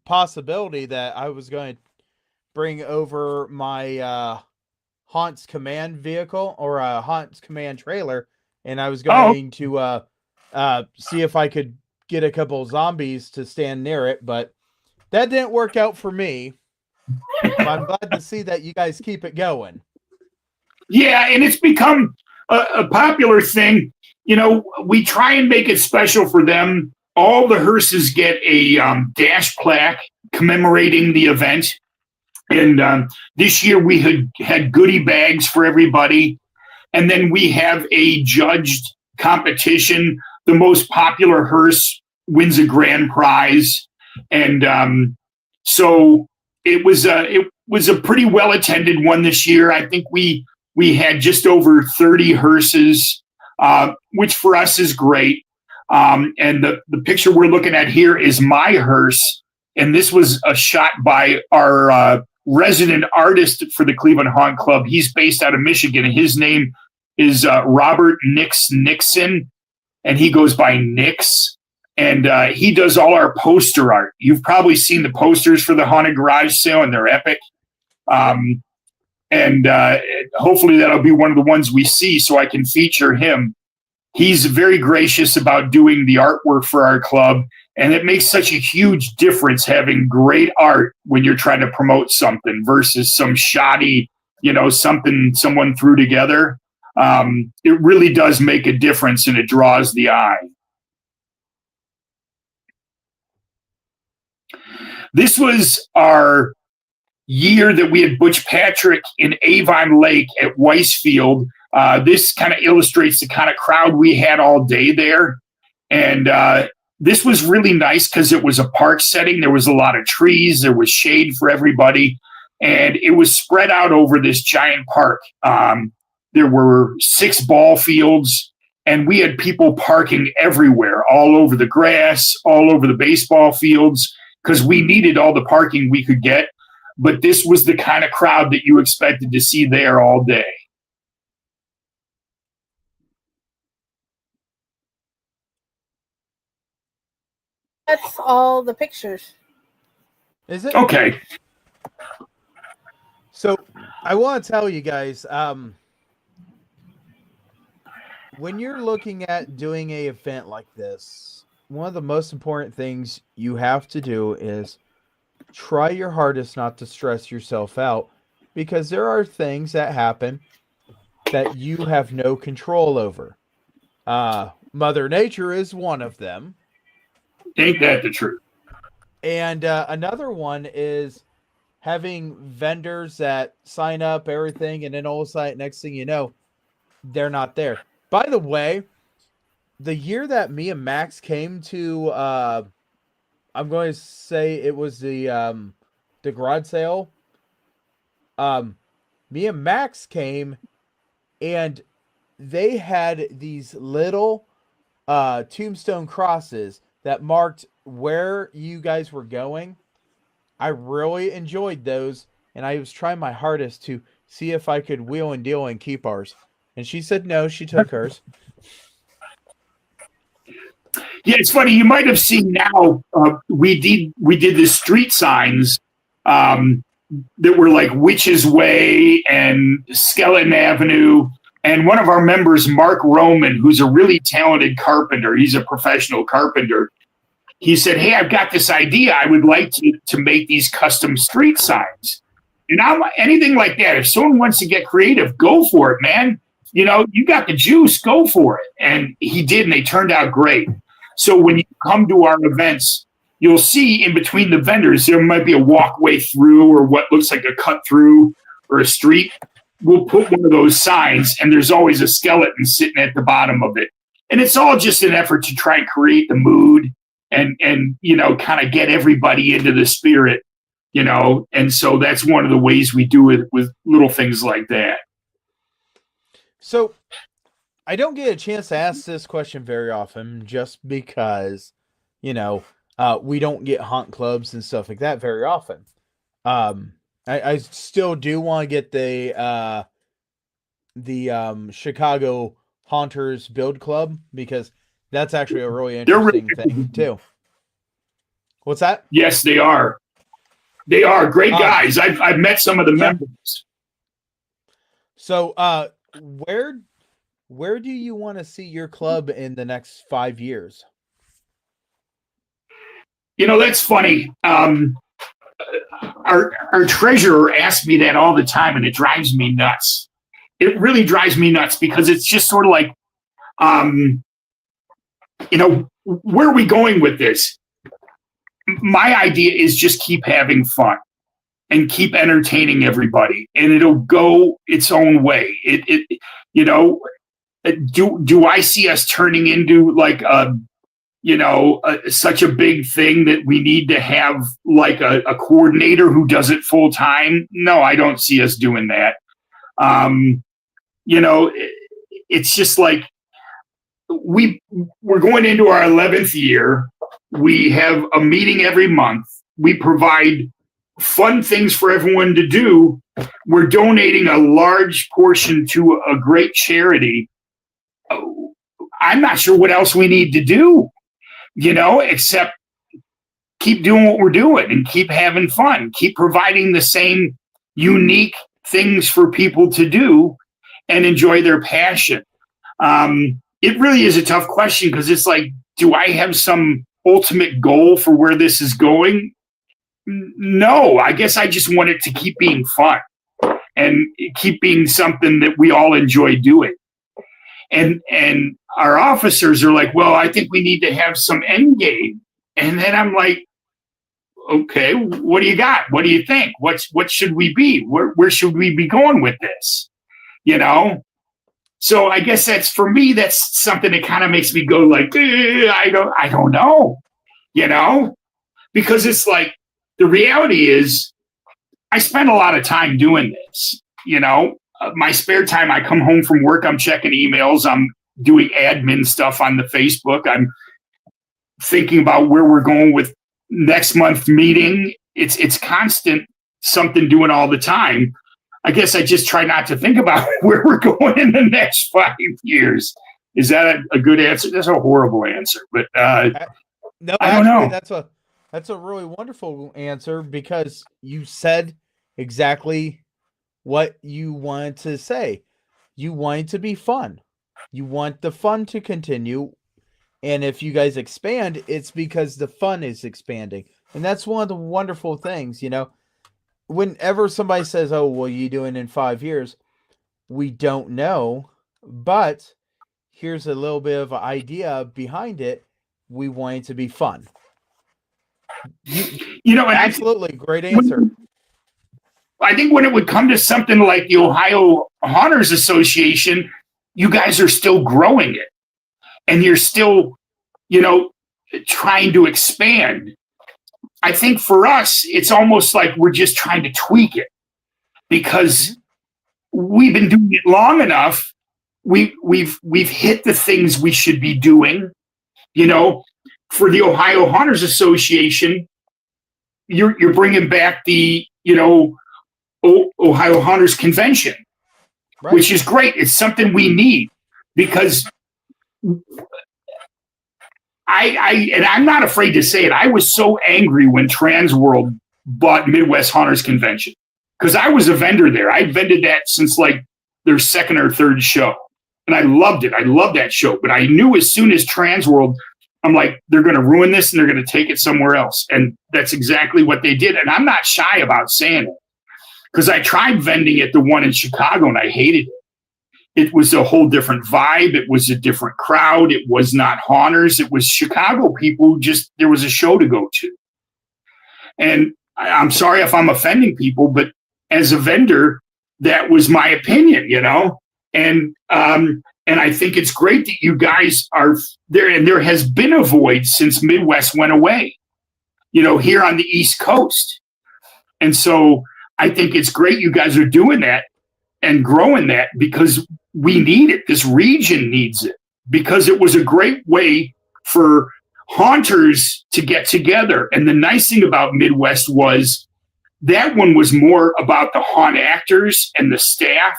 possibility that I was going to bring over my Hartz command vehicle or a Hartz command trailer, and I was going to see if I could get a couple of zombies to stand near it, but that didn't work out for me. But I'm glad to see that you guys keep it going. Yeah, and it's become a popular thing. We try and make it special for them. All the hearses get a dash plaque commemorating the event. And this year we had goodie bags for everybody. And then we have a judged competition. The most popular hearse wins a grand prize. And so it was a pretty well attended one this year. I think we had just over 30 hearses, which for us is great. And the picture we're looking at here is my hearse. And this was a shot by our resident artist for the Cleveland Haunt Club. He's based out of Michigan, and his name is Robert Nixon, and he goes by Nix. And he does all our poster art. You've probably seen the posters for the Haunted Garage Sale, and they're epic. And hopefully that'll be one of the ones we see so I can feature him. He's very gracious about doing the artwork for our club. And it makes such a huge difference having great art when you're trying to promote something versus some shoddy, something someone threw together. It really does make a difference, and it draws the eye. This was our year that we had Butch Patrick in Avon Lake at Weisfield. This kind of illustrates the kind of crowd we had all day there. And this was really nice because it was a park setting. There was a lot of trees. There was shade for everybody. And it was spread out over this giant park. There were 6 ball fields, and we had people parking everywhere, all over the grass, all over the baseball fields, because we needed all the parking we could get. But this was the kind of crowd that you expected to see there all day. That's all the pictures. Is it? Okay. So I want to tell you guys, when you're looking at doing an event like this, one of the most important things you have to do is try your hardest not to stress yourself out, because there are things that happen that you have no control over. Mother Nature is one of them. Ain't that the truth? And another one is having vendors that sign up everything, and then all of a sudden, next thing you know, they're not there. By the way, the year that me and Max came to, I'm going to say it was the garage sale. Me and Max came, and they had these little tombstone crosses that marked where you guys were going. I really enjoyed those, and I was trying my hardest to see if I could wheel and deal and keep ours. And she said no, she took hers. Yeah, it's funny. You might have seen now. We did the street signs that were like Witch's Way and Skeleton Avenue. And one of our members, Mark Roman, who's a really talented carpenter, he's a professional carpenter. He said, "Hey, I've got this idea. I would like to make these custom street signs." And anything like that, if someone wants to get creative, go for it, man. You got the juice, go for it. And he did, and they turned out great. So when you come to our events, you'll see in between the vendors, there might be a walkway through or what looks like a cut through or a street. We'll put one of those signs, and there's always a skeleton sitting at the bottom of it. And it's all just an effort to try and create the mood and kind of get everybody into the spirit, And so that's one of the ways we do it with little things like that. So I don't get a chance to ask this question very often, just because, we don't get haunt clubs and stuff like that very often. I still do want to get the Chicago Haunters Build Club, because that's actually a really interesting thing too. What's that? Yes, they are. They are great guys. I've met some of the members. So, where do you want to see your club in the next 5 years? That's funny. Our treasurer asks me that all the time, and it drives me nuts. It really drives me nuts, because it's just sort of like, where are we going with this? My idea is just keep having fun and keep entertaining everybody, and it'll go its own way. Do I see us turning into like such a big thing that we need to have like a coordinator who does it full time? No, I don't see us doing that. It's just like we're going into our 11th year. We have a meeting every month. We provide fun things for everyone to do. We're donating a large portion to a great charity. I'm not sure what else we need to do, except keep doing what we're doing and keep having fun, keep providing the same unique things for people to do and enjoy their passion. It really is a tough question, because it's like, do I have some ultimate goal for where this is going? No, I guess I just want it to keep being fun and keep being something that we all enjoy doing. And our officers are like, well, I think we need to have some end game. And then I'm like, okay, what do you got? What do you think? What should we be? Where should we be going with this? You know? So I guess for me, that's something that kind of makes me go like, I don't know, you know? Because it's like, the reality is I spend a lot of time doing this, you know? My spare time, I come home from work, I'm checking emails, I'm doing admin stuff on the Facebook, I'm thinking about where we're going with next month meeting. It's constant something doing all the time. I guess I just try not to think about where we're going in the next 5 years. Is that a good answer? That's a horrible answer, but no, I don't know. That's a really wonderful answer because you said exactly what you wanted to say. You want it to be fun. You want the fun to continue. And if you guys expand, it's because the fun is expanding. And that's one of the wonderful things, you know. Whenever somebody says, oh, what are you doing in 5 years? We don't know. But here's a little bit of an idea behind it. We want it to be fun. You know, and absolutely great answer. I think when it would come to something like the Ohio Hunters Association, you guys are still growing it. And you're still, you know, trying to expand. I think for us, it's almost like we're just trying to tweak it because we've been doing it long enough. We've hit the things we should be doing. You know, for the Ohio Hunters Association, you're bringing back the, you know, Ohio Hunters Convention, right, which is great. It's something we need because and I'm not afraid to say it. I was so angry when Transworld bought Midwest Hunters Convention because I was a vendor there. I vended that since like their second or third show, and I loved it. I loved that show, but I knew as soon as Transworld, I'm like, they're going to ruin this and they're going to take it somewhere else, and that's exactly what they did. And I'm not shy about saying it because I tried vending at the one in Chicago and I hated it. It was a whole different vibe. It was a different crowd. It was not haunters. It was Chicago people. Just there was a show to go to. And I'm sorry if I'm offending people, but as a vendor, that was my opinion, you know. And I think it's great that you guys are there. And there has been a void since Midwest went away, you know, here on the East Coast. And so I think it's great you guys are doing that and growing that because we need it. This region needs it because it was a great way for haunters to get together. And the nice thing about Midwest was that one was more about the haunt actors and the staff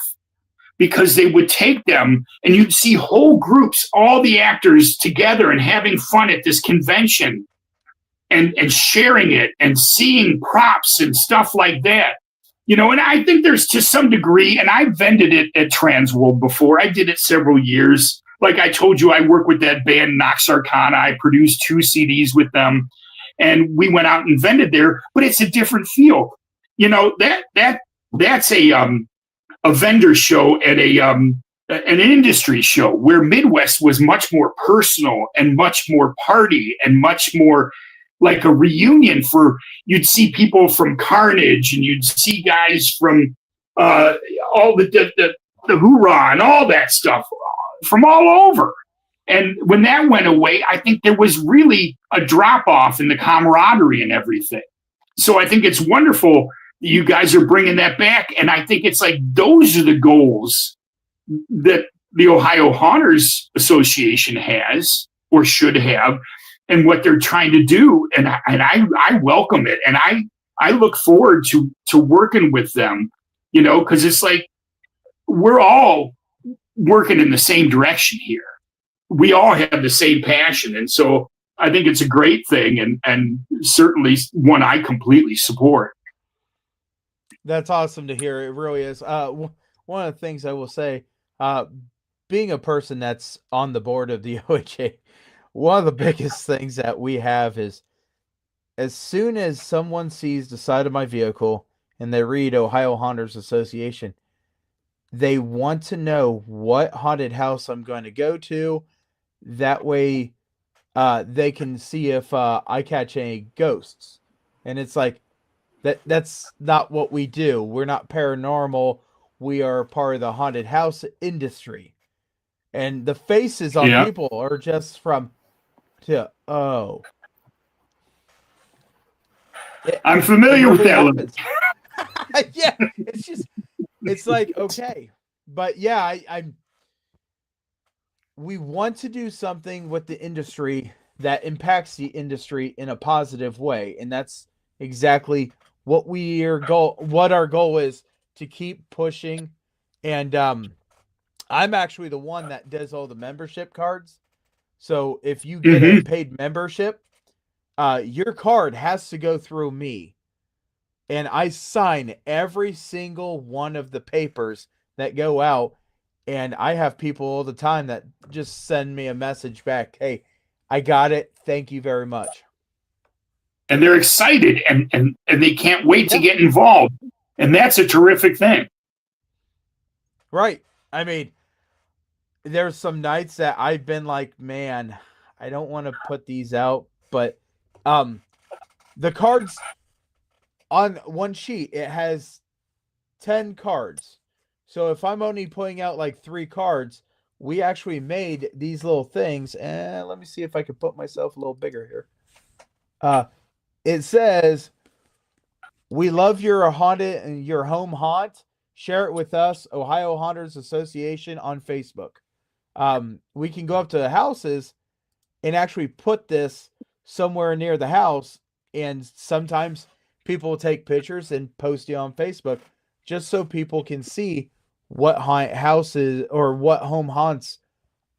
because they would take them and you'd see whole groups, all the actors together and having fun at this convention and sharing it and seeing props and stuff like that. You know, and I think there's to some degree, and I vended it at Transworld before. I did it several years. Like I told you, I work with that band Nox Arcana. I produced 2 CDs with them, and we went out and vended there. But it's a different feel. You know, that's a vendor show at an industry show where Midwest was much more personal and much more party and much more like a reunion for, you'd see people from Carnage and you'd see guys from all the Hoorah and all that stuff from all over. And when that went away, I think there was really a drop off in the camaraderie and everything. So I think it's wonderful that you guys are bringing that back. And I think it's like, those are the goals that the Ohio Haunters Association has or should have, and what they're trying to do. And I welcome it. And I look forward to working with them, you know, because it's like we're all working in the same direction here. We all have the same passion. And so I think it's a great thing and certainly one I completely support. That's awesome to hear. It really is. One of the things I will say, being a person that's on the board of the OHA, one of the biggest things that we have is as soon as someone sees the side of my vehicle and they read Ohio Haunters Association, they want to know what haunted house I'm going to go to. That way they can see if I catch any ghosts. And it's like, that's not what we do. We're not paranormal. We are part of the haunted house industry. And the faces on people are just from oh. I'm familiar with that. Yeah, it's like, okay. But yeah, we want to do something with the industry that impacts the industry in a positive way. And that's exactly what our goal is, to keep pushing. And I'm actually the one that does all the membership cards. So if you get a paid membership, your card has to go through me. And I sign every single one of the papers that go out. And I have people all the time that just send me a message back. Hey, I got it. Thank you very much. And they're excited and they can't wait to get involved. And that's a terrific thing. Right. I mean, there's some nights that I've been like, man, I don't want to put these out, but the cards on one sheet, it has 10 cards. So if I'm only putting out like 3 cards, we actually made these little things. And let me see if I can put myself a little bigger here. It says, "We love your haunted and your home haunt. Share it with us, Ohio Haunters Association on Facebook." We can go up to the houses and actually put this somewhere near the house. And sometimes people will take pictures and post it on Facebook just so people can see what houses or what home haunts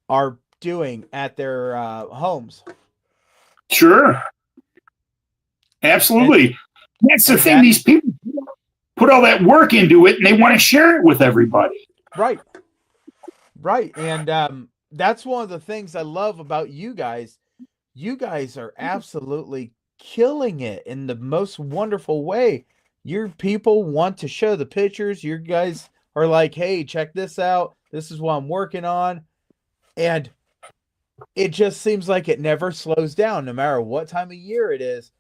are doing at their homes. Sure. Absolutely. That's the thing. These people put all that work into it and they want to share it with everybody. Right. Right. And that's one of the things I love about you guys. You guys are absolutely killing it in the most wonderful way. Your people want to show the pictures. You guys are like, hey, check this out. This is what I'm working on. And it just seems like it never slows down, no matter what time of year it is.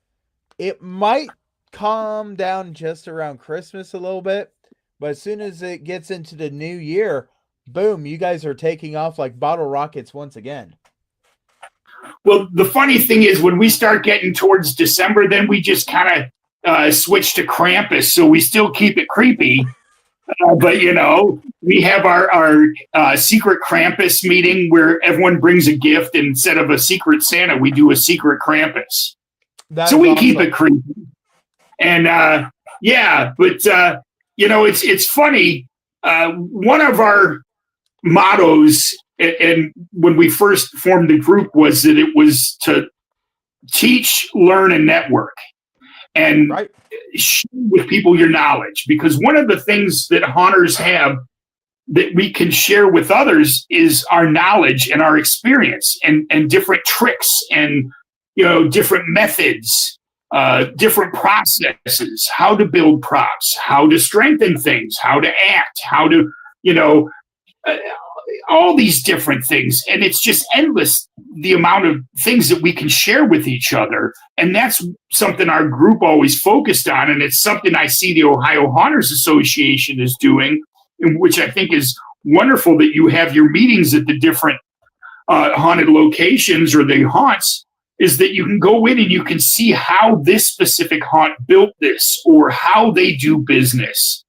It might calm down just around Christmas a little bit, but as soon as it gets into the new year, boom, you guys are taking off like bottle rockets once again. Well, the funny thing is when we start getting towards December, then we just kind of switch to Krampus. So we still keep it creepy. But, you know, we have our secret Krampus meeting where everyone brings a gift. And instead of a secret Santa, we do a secret Krampus. So we keep it creepy. And, but, you know, it's funny. One of our mottos, and when we first formed the group, was that it was to teach, learn, and network. And share with people your knowledge. Because one of the things that haunters have that we can share with others is our knowledge and our experience and different tricks and, you know, different methods, different processes, how to build props, how to strengthen things, how to act, how to, you know, all these different things. And it's just endless, the amount of things that we can share with each other. And that's something our group always focused on. And it's something I see the Ohio Haunters Association is doing, which I think is wonderful, that you have your meetings at the different haunted locations or the haunts, is that you can go in and you can see how this specific haunt built this or how they do business.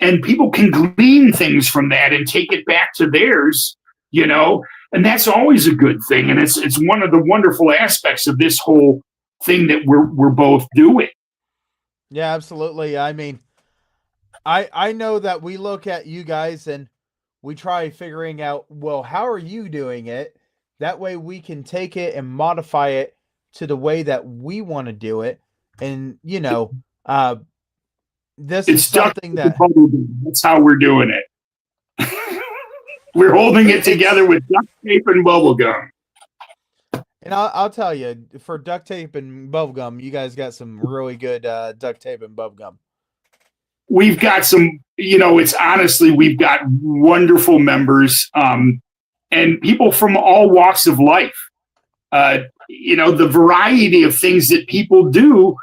And people can glean things from that and take it back to theirs, you know, and that's always a good thing. And it's one of the wonderful aspects of this whole thing that we're both doing. Yeah, absolutely. I mean, I know that we look at you guys and we try figuring out, well, how are you doing it? That way we can take it and modify it to the way that we want to do it. And, you know, this is something that's how we're doing it. We're holding it together with duct tape and bubble gum. And I'll tell you, for duct tape and bubblegum, you guys got some really good duct tape and bubblegum. We've got some, it's honestly, we've got wonderful members and people from all walks of life. The variety of things that people do,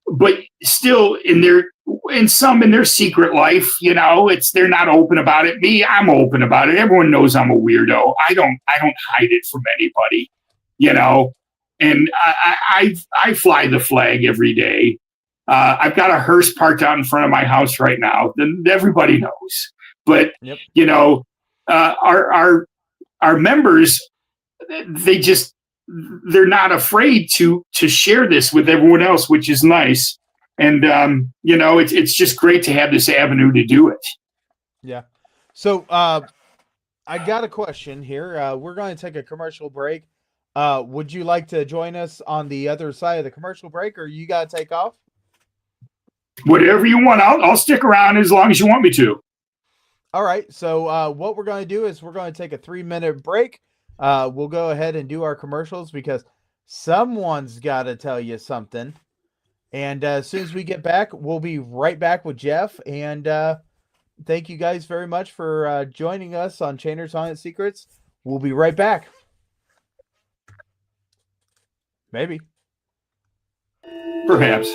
but still in their secret life, they're not open about it. Me, I'm open about it. Everyone knows I'm a weirdo. I don't hide it from anybody, and I fly the flag every day. I've got a hearse parked out in front of my house right now. Then everybody knows, but yep. Our members, they're not afraid to share this with everyone else, which is nice. And, it's just great to have this avenue to do it. Yeah. So I got a question here. We're going to take a commercial break. Would you like to join us on the other side of the commercial break, or you got to take off? Whatever you want. I'll stick around as long as you want me to. All right. So what we're going to do is we're going to take a 3-minute break. We'll go ahead and do our commercials because someone's got to tell you something. And as soon as we get back, we'll be right back with Jeff. And thank you guys very much for joining us on Chainer's Haunted Secrets. We'll be right back. Maybe. Perhaps.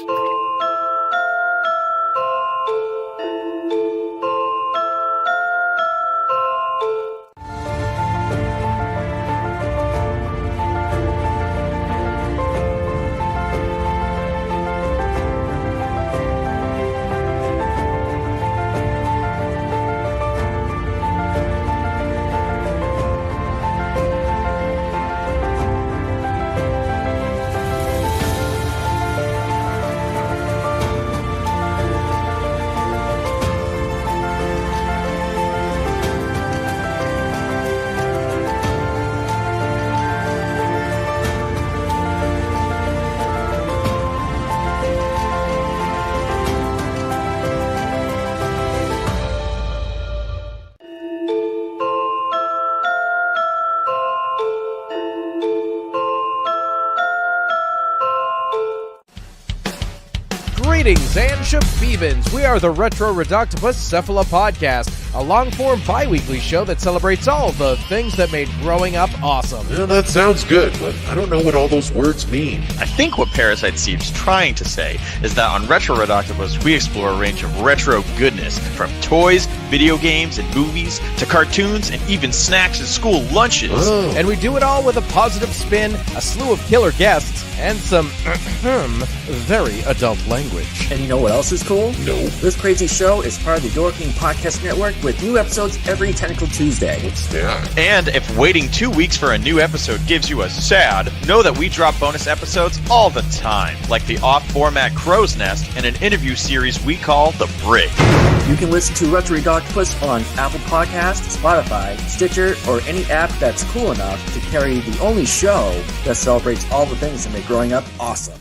Greetings and shabebans. We are the Retro Redoctopus Cephala Podcast, a long-form bi-weekly show that celebrates all the things that made growing up awesome. Yeah, that sounds good, but I don't know what all those words mean. I think what Parasite Steve's trying to say is that on Retro Redoctopus, we explore a range of retro goodness, from toys, video games, and movies, to cartoons, and even snacks and school lunches. Oh. And we do it all with a positive spin, a slew of killer guests, and some very adult language. And you know what else is cool? No. This crazy show is part of the Door King Podcast Network with new episodes every Tentacle Tuesday. What's that? And if waiting 2 weeks for a new episode gives you a sad, know that we drop bonus episodes all the time, like the off-format Crow's Nest and an interview series we call The Brig. You can listen to Retro Redoctopus on Apple Podcasts, Spotify, Stitcher, or any app that's cool enough to carry the only show that celebrates all the things that make growing up awesome.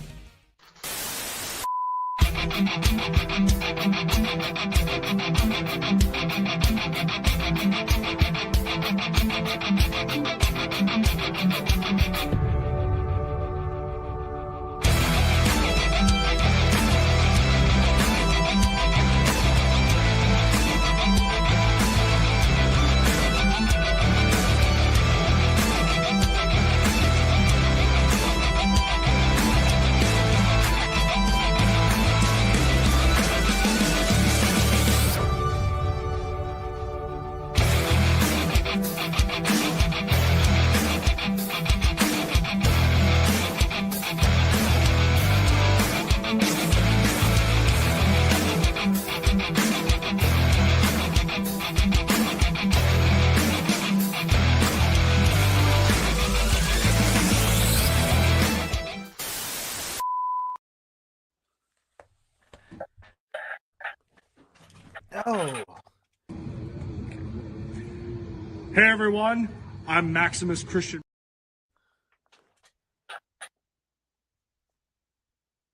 Oh. Hey everyone, I'm Maximus Christian.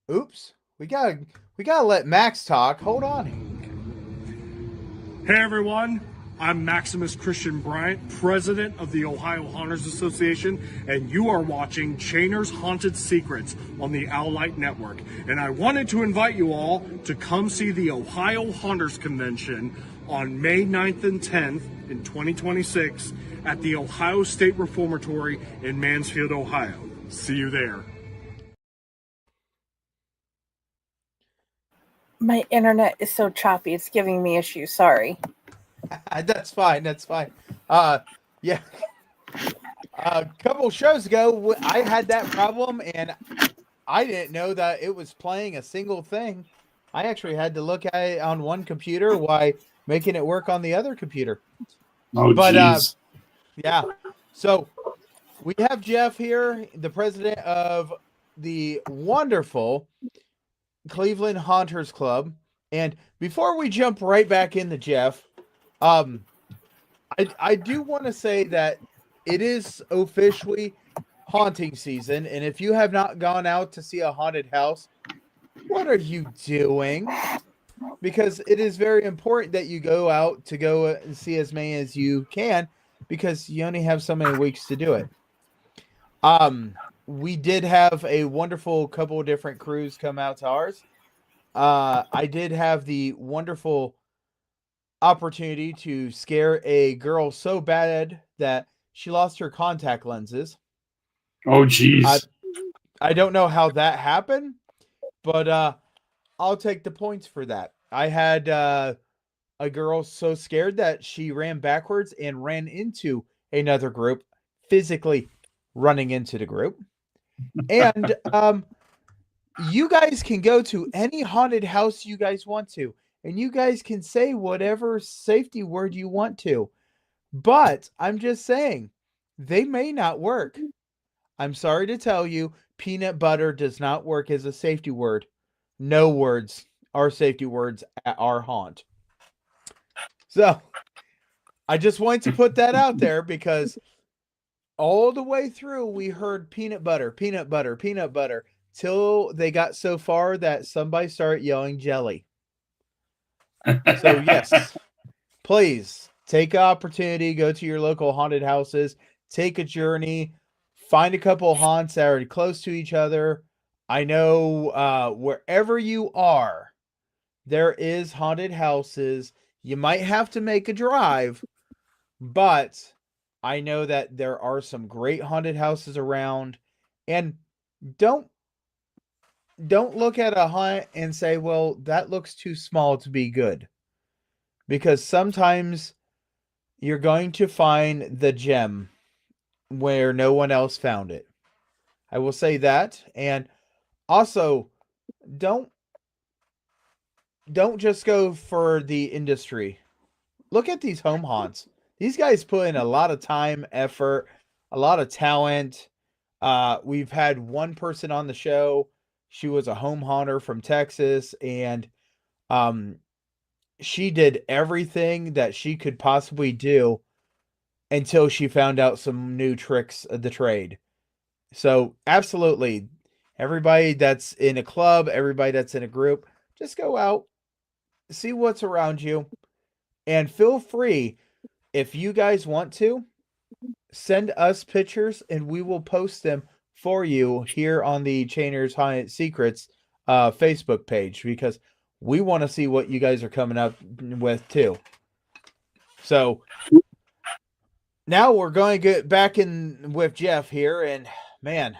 Oops. We gotta let Max talk. Hold on. Hey everyone, I'm Maximus Christian Bryant, president of the Ohio Haunters Association, and you are watching Chainer's Haunted Secrets on the Owlite Network. And I wanted to invite you all to come see the Ohio Haunters Convention on May 9th and 10th in 2026 at the Ohio State Reformatory in Mansfield, Ohio. See you there. My internet is so choppy. It's giving me issues. Sorry. That's fine. Yeah. A couple shows ago, I had that problem, and I didn't know that it was playing a single thing. I actually had to look at it on one computer while making it work on the other computer. Oh, geez. Yeah. So we have Jeff here, the president of the wonderful Cleveland Haunters Club. And before we jump right back into Jeff, I do want to say that it is officially haunting season. And if you have not gone out to see a haunted house, what are you doing? Because it is very important that you go out to go and see as many as you can, because you only have so many weeks to do it. We did have a wonderful couple of different crews come out to ours. I did have the wonderful opportunity to scare a girl so bad that she lost her contact lenses. Oh, geez. I don't know how that happened, but I'll take the points for that. I had a girl so scared that she ran backwards and ran into another group, physically running into the group. And you guys can go to any haunted house you guys want to, and you guys can say whatever safety word you want to. But I'm just saying, they may not work. I'm sorry to tell you, peanut butter does not work as a safety word. No words are safety words at our haunt. So I just wanted to put that out there, because all the way through we heard peanut butter, peanut butter, peanut butter, till they got so far that somebody started yelling jelly. So yes, please take an opportunity, go to your local haunted houses, take a journey, find a couple of haunts that are close to each other. I know wherever you are, there is haunted houses. You might have to make a drive, but I know that there are some great haunted houses around. And don't look at a haunt and say, well, that looks too small to be good. Because sometimes you're going to find the gem where no one else found it. I will say that. And also, don't just go for the industry. Look at these home haunts. These guys put in a lot of time, effort, a lot of talent. We've had one person on the show. She was a home haunter from Texas, and she did everything that she could possibly do until she found out some new tricks of the trade. So absolutely, everybody that's in a club, everybody that's in a group, just go out, see what's around you, and feel free, if you guys want to, send us pictures and we will post them for you here on the Chainer's Haunted Secrets Facebook page, because we want to see what you guys are coming up with too. So now we're going to get back in with Jeff here, and man,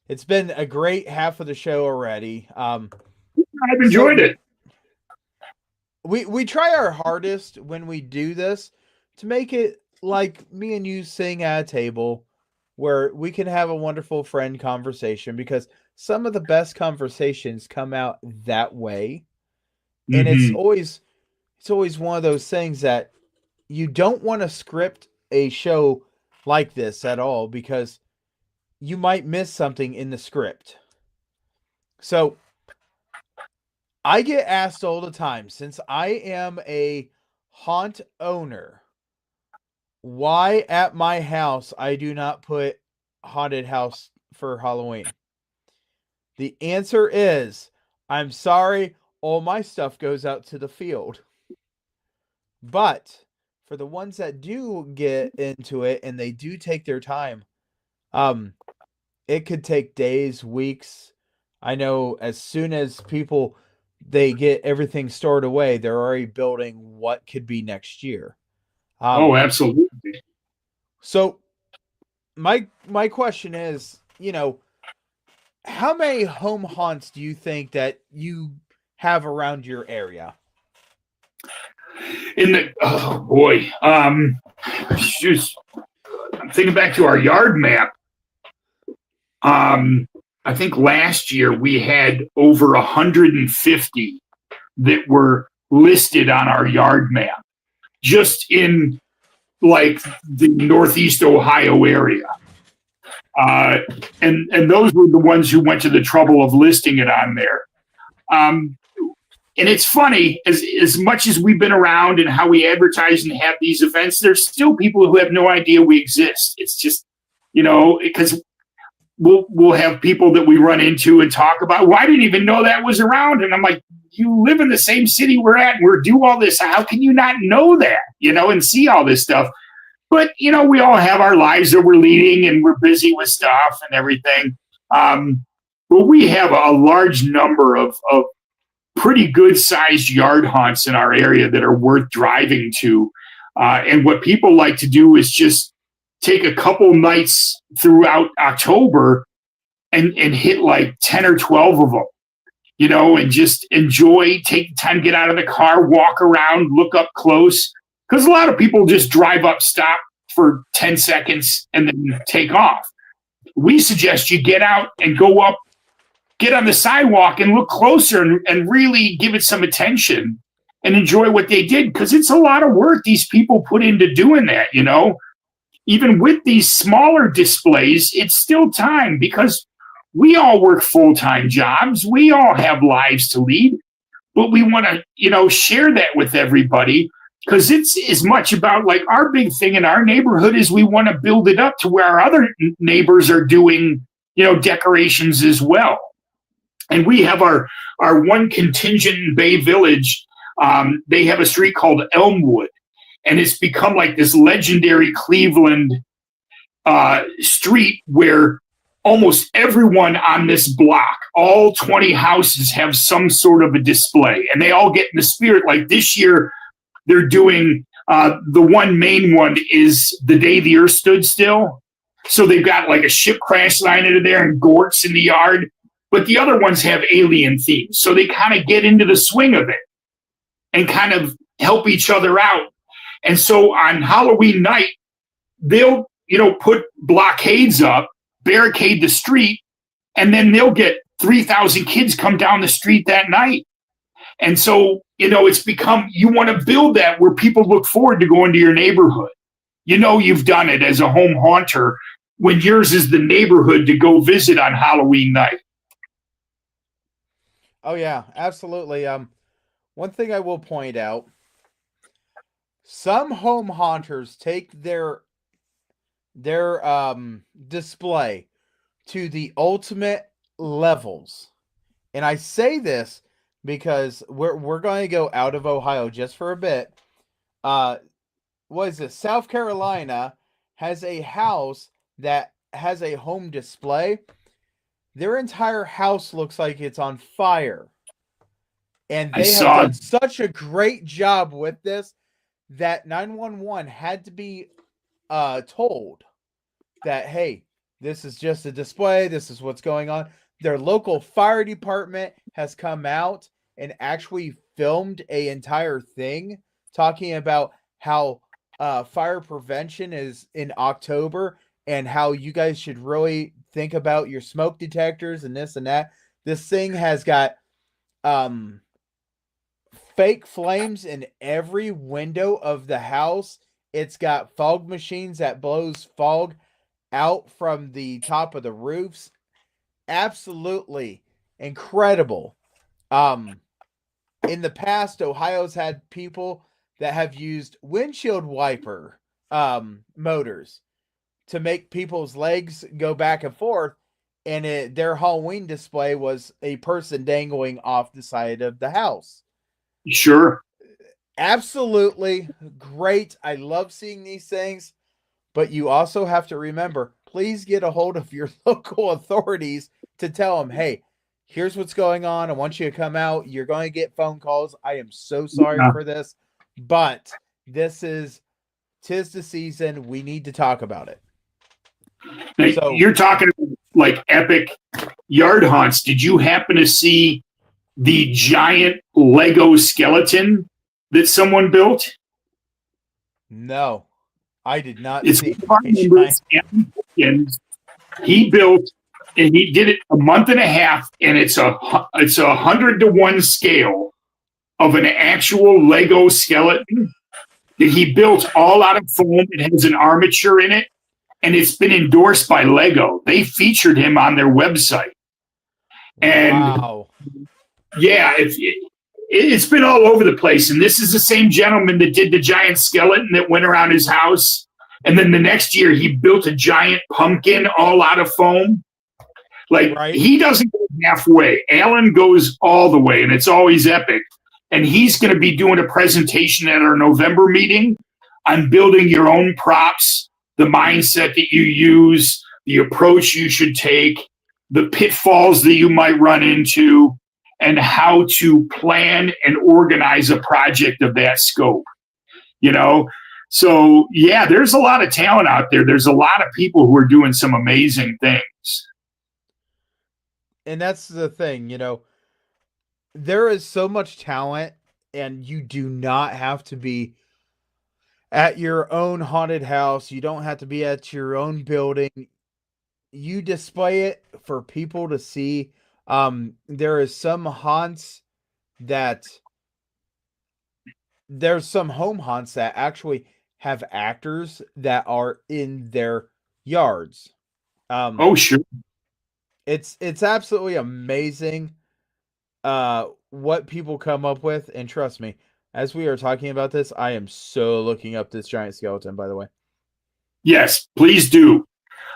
it's been a great half of the show already. I've enjoyed it. We try our hardest when we do this to make it like me and you sitting at a table where we can have a wonderful friend conversation, because some of the best conversations come out that way. And it's always one of those things that you don't want to script a show like this at all, because you might miss something in the script. So I get asked all the time, since I am a haunt owner, why at my house I do not put haunted house for Halloween. The answer is, I'm sorry, all my stuff goes out to the field. But for the ones that do get into it and they do take their time, it could take days, weeks. I know as soon as people they get everything stored away, they're already building what could be next year. Oh, absolutely. So my question is, how many home haunts do you think that you have around your area? Oh boy, just I'm thinking back to our yard map. I think last year we had over 150 that were listed on our yard map, just in like the Northeast Ohio area. And those were the ones who went to the trouble of listing it on there. And it's funny, as much as we've been around and how we advertise and have these events, there's still people who have no idea we exist. It's just, because we'll have people that we run into and talk about, well, I didn't even know that was around. And I'm like, you live in the same city we're at and we're do all this. How can you not know that, and see all this stuff? But, we all have our lives that we're leading and we're busy with stuff and everything. But we have a large number of pretty good sized yard haunts in our area that are worth driving to. And what people like to do is just take a couple nights throughout October and hit like 10 or 12 of them, and just enjoy, take the time, get out of the car, walk around, look up close. Because a lot of people just drive up, stop for 10 seconds, and then take off. We suggest you get out and go up, get on the sidewalk and look closer and really give it some attention and enjoy what they did, because it's a lot of work these people put into doing that, Even with these smaller displays, it's still time, because we all work full-time jobs. We all have lives to lead, but we want to, share that with everybody, because it's as much about, like, our big thing in our neighborhood is we want to build it up to where our other neighbors are doing, decorations as well. And we have our one contingent in Bay Village. They have a street called Elmwood, and it's become like this legendary Cleveland street where almost everyone on this block, all 20 houses, have some sort of a display, and they all get in the spirit. Like this year, they're doing the one main one is The Day the Earth Stood Still. So they've got like a ship crash line into there and gorts in the yard. But the other ones have alien themes. So they kind of get into the swing of it and kind of help each other out. And so on Halloween night, they'll, put blockades up, barricade the street, and then they'll get 3,000 kids come down the street that night. And so, it's become, you want to build that where people look forward to going to your neighborhood. You've done it as a home haunter when yours is the neighborhood to go visit on Halloween night. Oh yeah, absolutely. One thing I will point out, some home haunters take their display to the ultimate levels. And I say this because we're going to go out of Ohio just for a bit. What is it? South Carolina has a house that has a home display. Their entire house looks like it's on fire. And they have done such a great job with this that 911 had to be told that, hey, this is just a display. This is what's going on. Their local fire department has come out and actually filmed an entire thing talking about how fire prevention is in October and how you guys should really think about your smoke detectors and this and that. This thing has got fake flames in every window of the house. It's got fog machines that blows fog out from the top of the roofs. Absolutely incredible. In the past, Ohio's had people that have used windshield wiper motors to make people's legs go back and forth, and their Halloween display was a person dangling off the side of the house. Sure. Absolutely great. I love seeing these things, but you also have to remember, please get a hold of your local authorities to tell them, hey, here's what's going on. I want you to come out. You're going to get phone calls. I am so sorry for this, but tis the season. We need to talk about it. So, you're talking like epic yard hunts. Did you happen to see the giant Lego skeleton that someone built? No, I did not it's see. He built, and he did it a month and a half, and it's a 100-to-1 scale of an actual Lego skeleton that he built all out of foam. It has an armature in it, and it's been endorsed by Lego. They featured him on their website. And wow. Yeah, it's been all over the place. And this is the same gentleman that did the giant skeleton that went around his house. And then the next year, he built a giant pumpkin all out of foam. Like, He doesn't go halfway. Alan goes all the way, and it's always epic. And he's going to be doing a presentation at our November meeting on building your own props, the mindset that you use, the approach you should take, the pitfalls that you might run into, and how to plan and organize a project of that scope. So yeah, there's a lot of talent out there. There's a lot of people who are doing some amazing things. And that's the thing, there is so much talent, and you do not have to be at your own haunted house. You don't have to be at your own building. You display it for people to see. There is some haunts that there's some home haunts that actually have actors that are in their yards. Oh, sure. It's absolutely amazing what people come up with. And trust me, as we are talking about this, I am so looking up this giant skeleton, by the way. Yes, please do.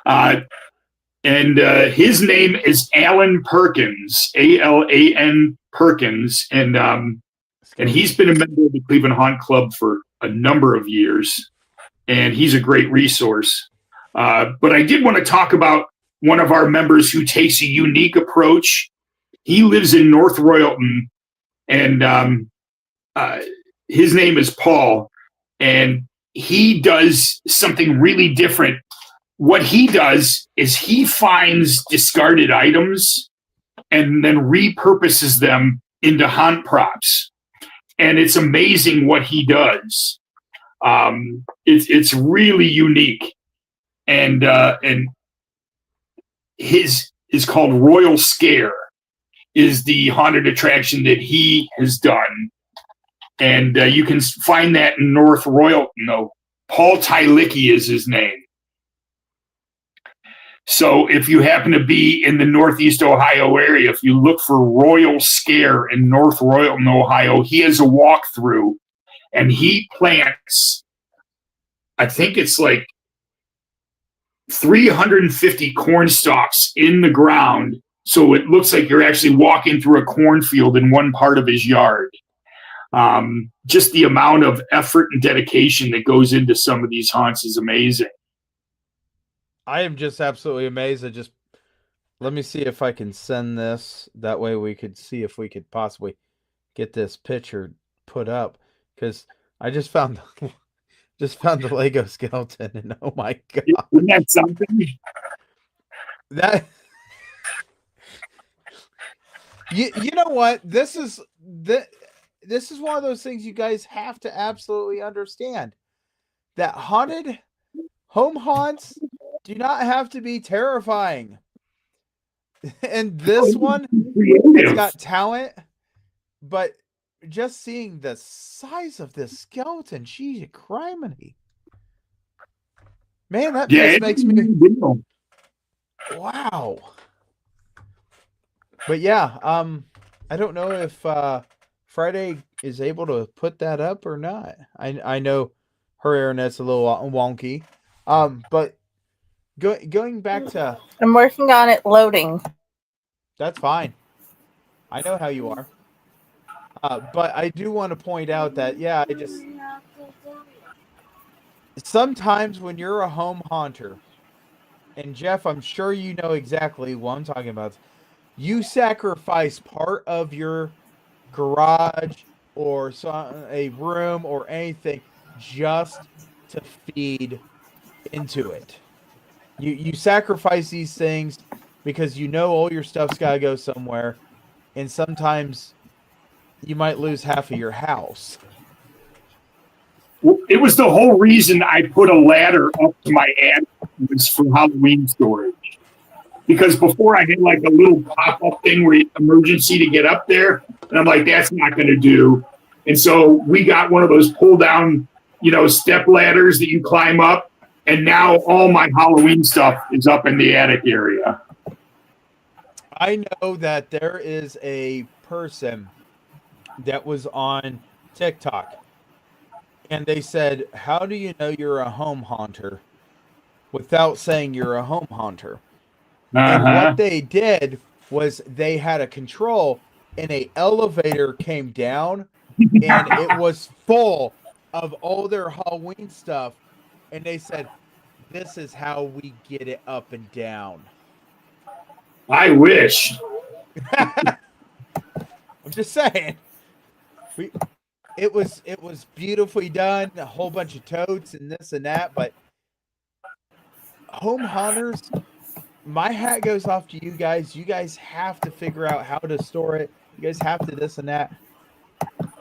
And his name is Alan Perkins, Alan Perkins, and he's been a member of the Cleveland Haunt Club for a number of years, and he's a great resource. But I did want to talk about one of our members who takes a unique approach. He lives in North Royalton, and his name is Paul, and he does something really different. What he does is he finds discarded items and then repurposes them into haunt props. And it's amazing what he does. It's really unique. And his is called Royal Scare, is the haunted attraction that he has done. And you can find that in North Royalton, though. Paul Tylicki is his name. So if you happen to be in the Northeast Ohio area, if you look for Royal Scare in North Royalton, Ohio, he has a walkthrough, and he plants, I think it's like 350 corn stalks in the ground. So it looks like you're actually walking through a cornfield in one part of his yard. Just the amount of effort and dedication that goes into some of these haunts is amazing. I am just absolutely amazed. Let me see if I can send this. That way we could see if we could possibly get this picture put up. Because I just found the Lego skeleton, and oh my god. Isn't that something? You know what? This is one of those things you guys have to absolutely understand. That haunted home haunts do not have to be terrifying. And this one, it's got talent, but just seeing the size of this skeleton, geez, criminy. Man, that just makes me... Wow. But yeah, I don't know if Friday is able to put that up or not. I know her internet's a little wonky. But going back to... I'm working on it loading. That's fine. I know how you are. But I do want to point out that, sometimes when you're a home haunter, and Jeff, I'm sure you know exactly what I'm talking about, you sacrifice part of your garage or a room or anything just to feed into it. You sacrifice these things because you know all your stuff's got to go somewhere, and sometimes you might lose half of your house. It was the whole reason I put a ladder up to my attic was for Halloween storage. Because before I had like a little pop-up thing where emergency to get up there, and I'm like, that's not going to do. And so we got one of those pull-down, step ladders that you climb up, and now all my Halloween stuff is up in the attic area. I know that there is a person that was on TikTok, and they said, how do you know you're a home haunter without saying you're a home haunter? And what they did was they had a control, and an elevator came down, and it was full of all their Halloween stuff. And they said, this is how we get it up and down. I wish. I'm just saying. It was beautifully done, a whole bunch of totes and this and that, but home haunters, my hat goes off to you guys. You guys have to figure out how to store it. You guys have to this and that.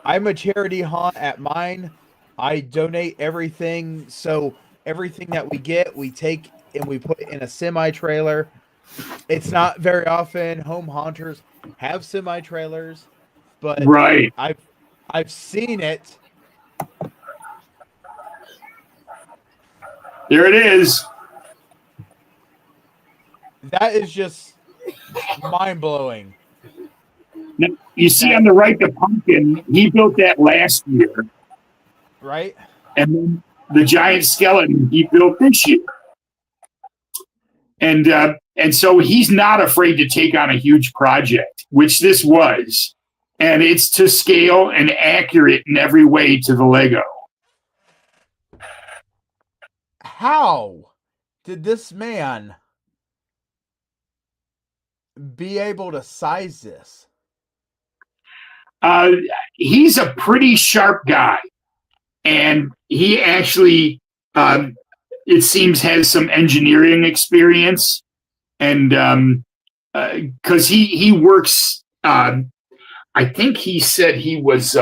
I'm a charity haunt at mine. I donate everything. So everything that we get, we take and we put in a semi-trailer. It's not very often home haunters have semi-trailers, but right. I've seen it. There it is. That is just mind-blowing. Now, you see on the right, the pumpkin, he built that last year. Right. And then the giant skeleton he built this year. And so he's not afraid to take on a huge project, which this was. And it's to scale and accurate in every way to the Lego. How did this man be able to size this? He's a pretty sharp guy, and he actually, it seems, has some engineering experience, and because he works. I think he said he was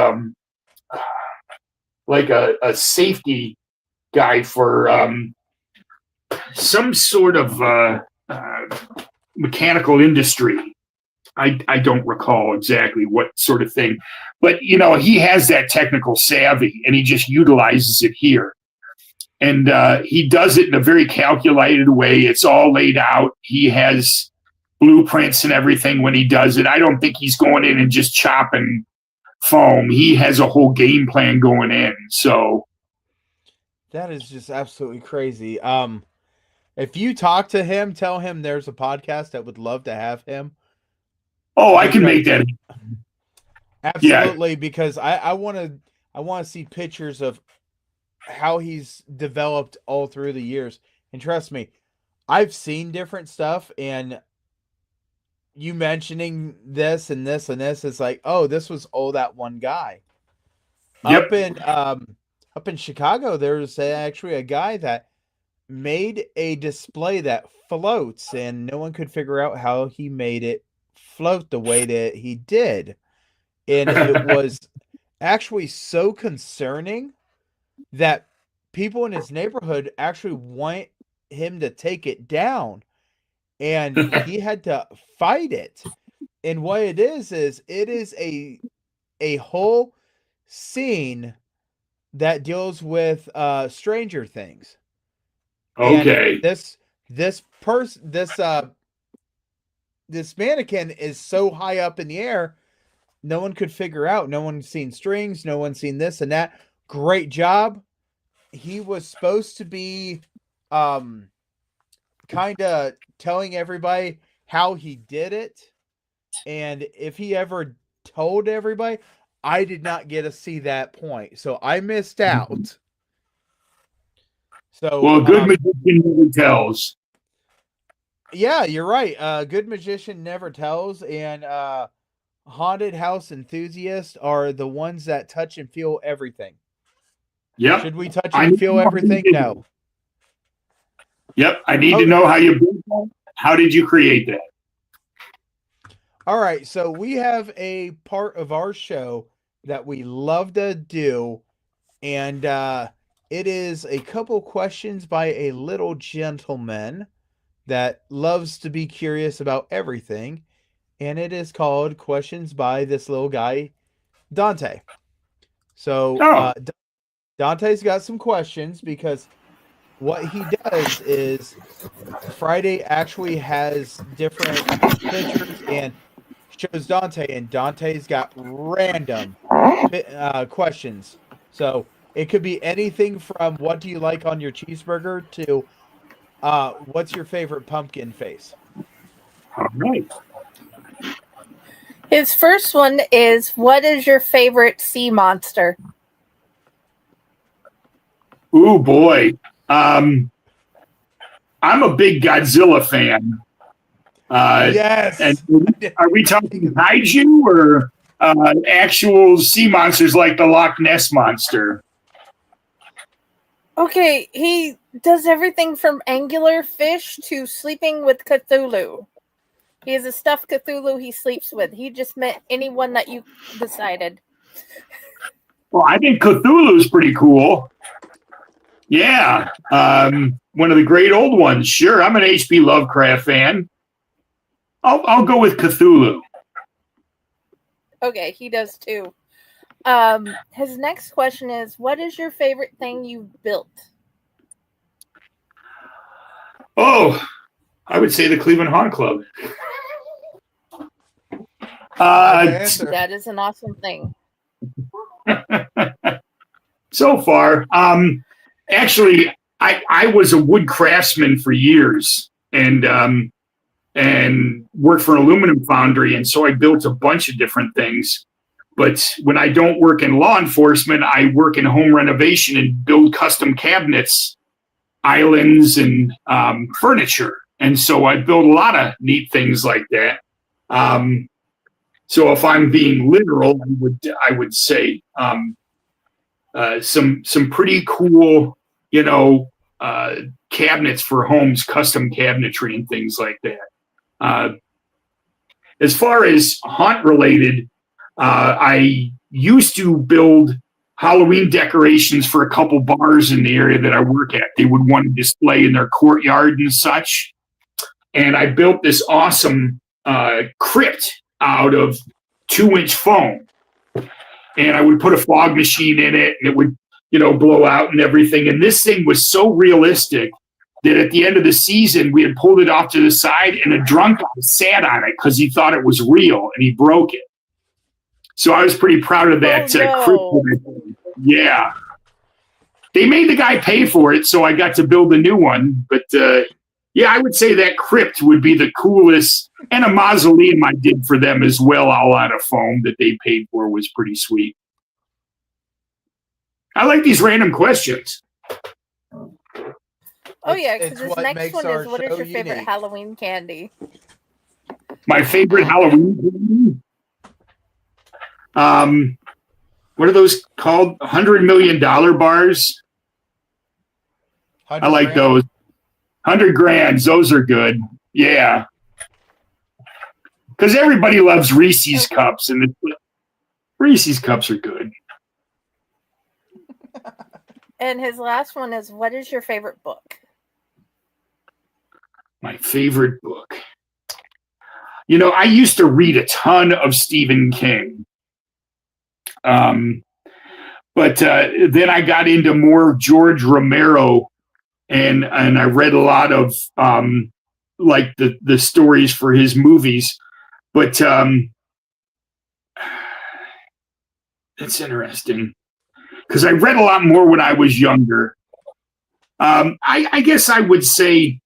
like a safety guy for some sort of mechanical industry. I don't recall exactly what sort of thing, but he has that technical savvy, and he just utilizes it here. And he does it in a very calculated way. It's all laid out. He has blueprints and everything when he does it. I don't think he's going in and just chopping foam. He has a whole game plan going in. So that is just absolutely crazy. If you talk to him, tell him there's a podcast that would love to have him. Oh, I can make that. Absolutely, yeah. Because I want to see pictures of how he's developed all through the years. And trust me, I've seen different stuff, and you mentioning this and this and this is like, oh, this was all that one guy. Yep. Up in Chicago, there's actually a guy that made a display that floats, and no one could figure out how he made it float the way that he did. And it was actually so concerning that people in his neighborhood actually want him to take it down, and he had to fight it. And what it is it is a whole scene that deals with Stranger Things. Okay. And this mannequin is so high up in the air, no one could figure out. No one's seen strings. No one's seen this and that. Great job. He was supposed to be kind of telling everybody how he did it. And if he ever told everybody, I did not get to see that point, so I missed out. So, well, a good magician never tells. Yeah, you're right. Good magician never tells, and haunted house enthusiasts are the ones that touch and feel everything. Yep. Should we touch and feel everything? No. Yep. I need to know how you built that. How did you create that? All right. So we have a part of our show that we love to do, and it is a couple questions by a little gentleman that loves to be curious about everything, and it is called Questions by this little guy, Dante. So Dante's got some questions because what he does is Friday actually has different pictures and shows Dante, and Dante's got random questions. So it could be anything from what do you like on your cheeseburger to what's your favorite pumpkin face? All right. His first one is, what is your favorite sea monster? Ooh, boy. I'm a big Godzilla fan. Yes. And are we talking kaiju or actual sea monsters like the Loch Ness Monster? Okay, he does everything from angular fish to sleeping with Cthulhu. He has a stuffed Cthulhu he sleeps with. He just met anyone that you decided. Well, I think Cthulhu's pretty cool. Yeah. One of the great old ones. Sure, I'm an H.P. Lovecraft fan. I'll go with Cthulhu. Okay, he does too. His next question is, what is your favorite thing you've built? Oh, I would say the Cleveland Haunt Club. That is an awesome thing. So far, actually, I was a wood craftsman for years and worked for an aluminum foundry, and so I built a bunch of different things. But when I don't work in law enforcement, I work in home renovation and build custom cabinets, islands, and furniture. And so I build a lot of neat things like that. So if I'm being literal, I would say some pretty cool, cabinets for homes, custom cabinetry and things like that. As far as haunt related, I used to build Halloween decorations for a couple bars in the area that I work at. They would want to display in their courtyard and such. And I built this awesome crypt out of 2-inch foam. And I would put a fog machine in it, and it would, blow out and everything. And this thing was so realistic that at the end of the season, we had pulled it off to the side, and a drunk guy sat on it because he thought it was real, and he broke it. So I was pretty proud of that. Crypt. Yeah. They made the guy pay for it, so I got to build a new one. But, yeah, I would say that crypt would be the coolest. And a mausoleum I did for them as well, all out of foam that they paid for, was pretty sweet. I like these random questions. Oh, yeah, because this next one is, what is your favorite Halloween candy? My favorite Halloween candy? What are those called? $100 million bars? I like those. 100 grands, those are good. Yeah. Because everybody loves Reese's cups, and Reese's cups are good. And his last one is, what is your favorite book? My favorite book. I used to read a ton of Stephen King. But then I got into more George Romero, and I read a lot of like the stories for his movies. But it's interesting because I read a lot more when I was younger. I guess I would say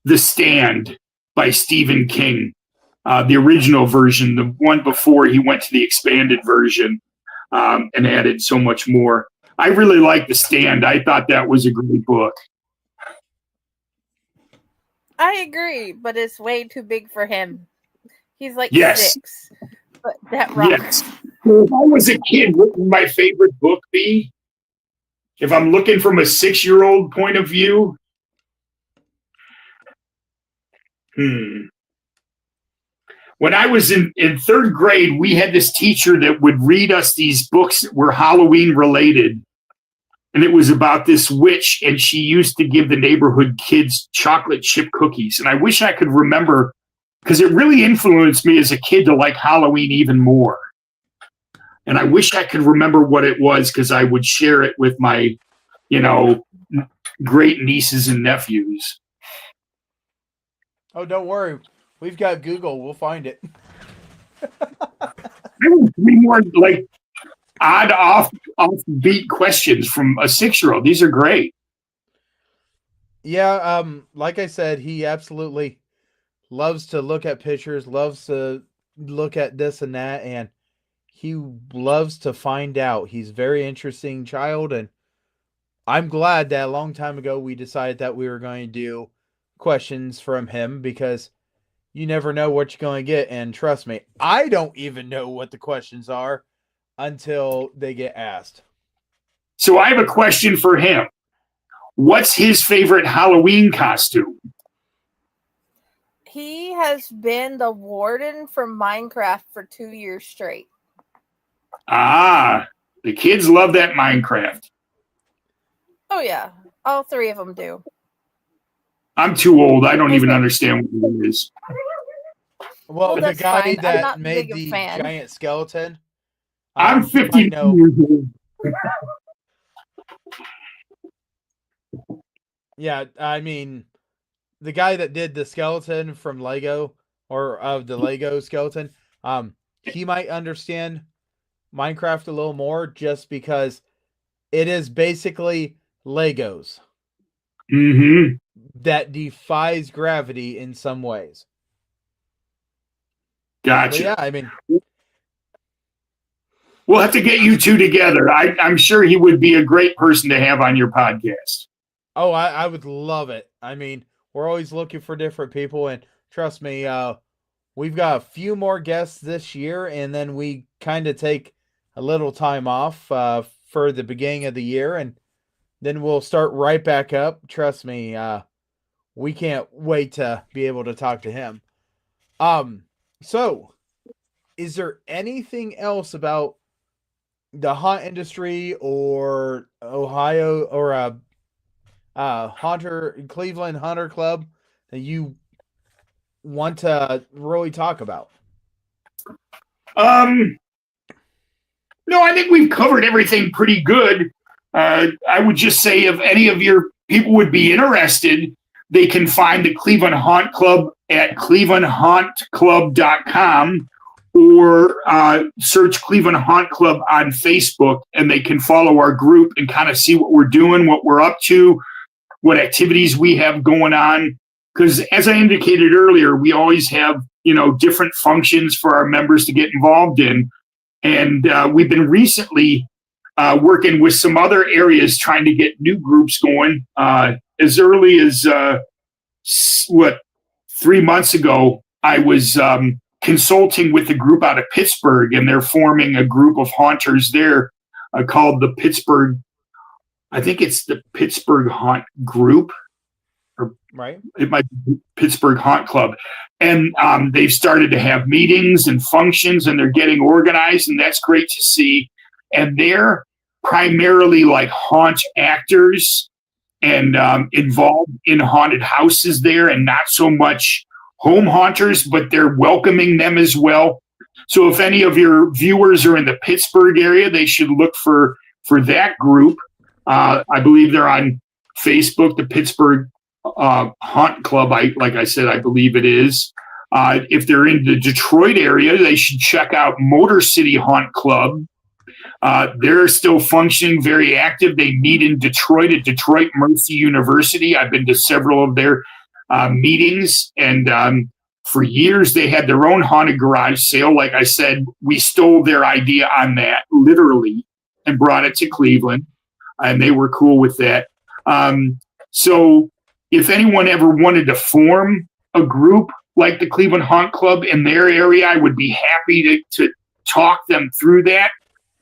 The Stand by Stephen King, the original version, the one before he went to the expanded version. and added so much more. I really like The Stand. I thought that was a great book. I agree, but it's way too big for him. He's like Yes. 6. But that rocks. Yes. So if I was a kid, what would my favorite book be? If I'm looking from a 6-year-old point of view, When I was in 3rd grade, we had this teacher that would read us these books that were Halloween related. And it was about this witch, and she used to give the neighborhood kids chocolate chip cookies. And I wish I could remember, because it really influenced me as a kid to like Halloween even more. And I wish I could remember what it was, because I would share it with my, great nieces and nephews. Oh, don't worry. We've got Google. We'll find it. There were 3 more like odd offbeat questions from a 6-year-old. These are great. Yeah, like I said, he absolutely loves to look at pictures, loves to look at this and that, and he loves to find out. He's a very interesting child, and I'm glad that a long time ago we decided that we were going to do questions from him, because you never know what you're going to get, and trust me, I don't even know what the questions are until they get asked. So I have a question for him. What's his favorite Halloween costume? He has been the warden from Minecraft for 2 years straight. Ah, the kids love that Minecraft. Oh, yeah. All 3 of them do. I'm too old. I don't even understand what it is. Well, the that's guy fine. I'm that not made big a the fan. giant skeleton. I'm 50 years old. Yeah, I mean, the guy that did the skeleton from Lego, or of the Lego skeleton, he might understand Minecraft a little more, just because it is basically Legos that defies gravity in some ways. Gotcha. But yeah, I mean, we'll have to get you two together. I'm sure he would be a great person to have on your podcast. oh, I would love it. I mean, we're always looking for different people, and trust me, we've got a few more guests this year, and then we kind of take a little time off for the beginning of the year, and then we'll start right back up. Trust me, we can't wait to be able to talk to him. So, is there anything else about the haunt industry or Ohio or Cleveland Hunter Club that you want to really talk about? No, I think we've covered everything pretty good. I would just say if any of your people would be interested, they can find the Cleveland Haunt Club at clevelandhauntclub.com or search Cleveland Haunt Club on Facebook, and they can follow our group and kind of see what we're doing, what we're up to, what activities we have going on. Because as I indicated earlier, we always have, different functions for our members to get involved in. And we've been recently working with some other areas trying to get new groups going. As early as, 3 months ago, I was consulting with a group out of Pittsburgh, and they're forming a group of haunters there called the Pittsburgh, I think it's the Pittsburgh Haunt Group, or right? It might be Pittsburgh Haunt Club. And they've started to have meetings and functions, and they're getting organized, and that's great to see. And they're primarily like haunt actors and involved in haunted houses there, and not so much home haunters, but they're welcoming them as well. So if any of your viewers are in the Pittsburgh area, they should look for that group. I believe they're on Facebook, the Pittsburgh Haunt Club. Like I said, I believe it is. If they're in the Detroit area, they should check out Motor City Haunt Club. They're still functioning, very active. They meet in Detroit at Detroit Mercy University. I've been to several of their meetings and For years, they had their own haunted garage sale. Like I said, we stole their idea on that, literally, and brought it to Cleveland, and they were cool with that. So if anyone ever wanted to form a group like the Cleveland Haunt Club in their area, I would be happy to talk them through that,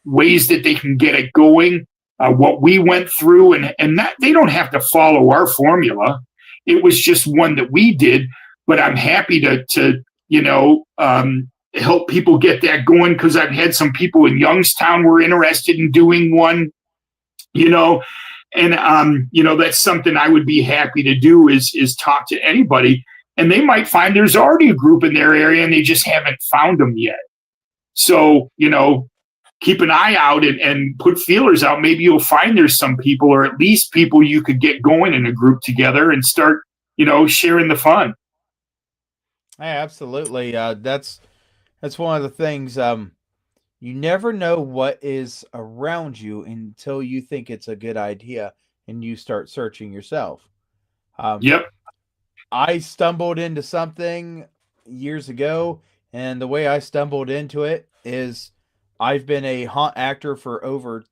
ways that they can get it going, what we went through, and that they don't have to follow our formula. It was just one that we did, but I'm happy to help people get that going, because I've had some people in Youngstown were interested in doing one, and that's something I would be happy to do is talk to anybody, and they might find there's already a group in their area and they just haven't found them yet. So, keep an eye out and put feelers out. Maybe you'll find there's some people, or at least people you could get going in a group together and start, sharing the fun. Yeah, absolutely. That's one of the things. You never know what is around you until you think it's a good idea and you start searching yourself. Yep. I stumbled into something years ago, and the way I stumbled into it is I've been a haunt actor for over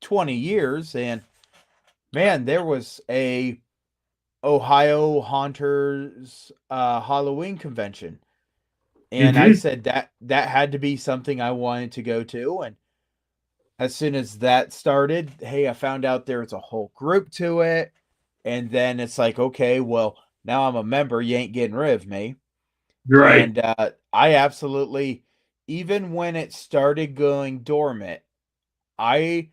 20 years, and man, there was a Ohio Haunters Halloween convention. And I said that had to be something I wanted to go to. And as soon as that started, hey, I found out there was a whole group to it. And then it's like, okay, well, now I'm a member. You ain't getting rid of me. Right. And I absolutely, even when it started going dormant, I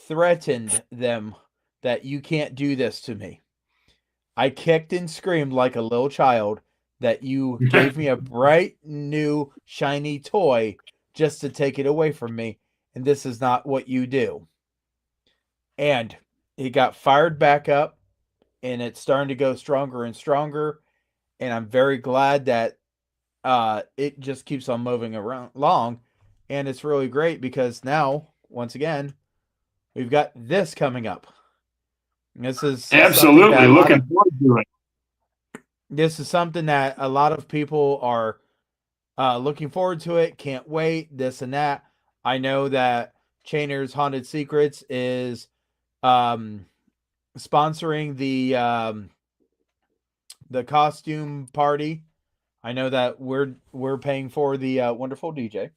threatened them that you can't do this to me. I kicked and screamed like a little child that you gave me a bright, new, shiny toy just to take it away from me, and this is not what you do. And it got fired back up, and it's starting to go stronger and stronger, and I'm very glad that it just keeps on moving along, and it's really great because now, once again, we've got this coming up. This is absolutely looking forward to it. This is something that a lot of people are looking forward to. It can't wait. This and that. I know that Chainer's Haunted Secrets is sponsoring the costume party. I know that we're paying for the wonderful DJ,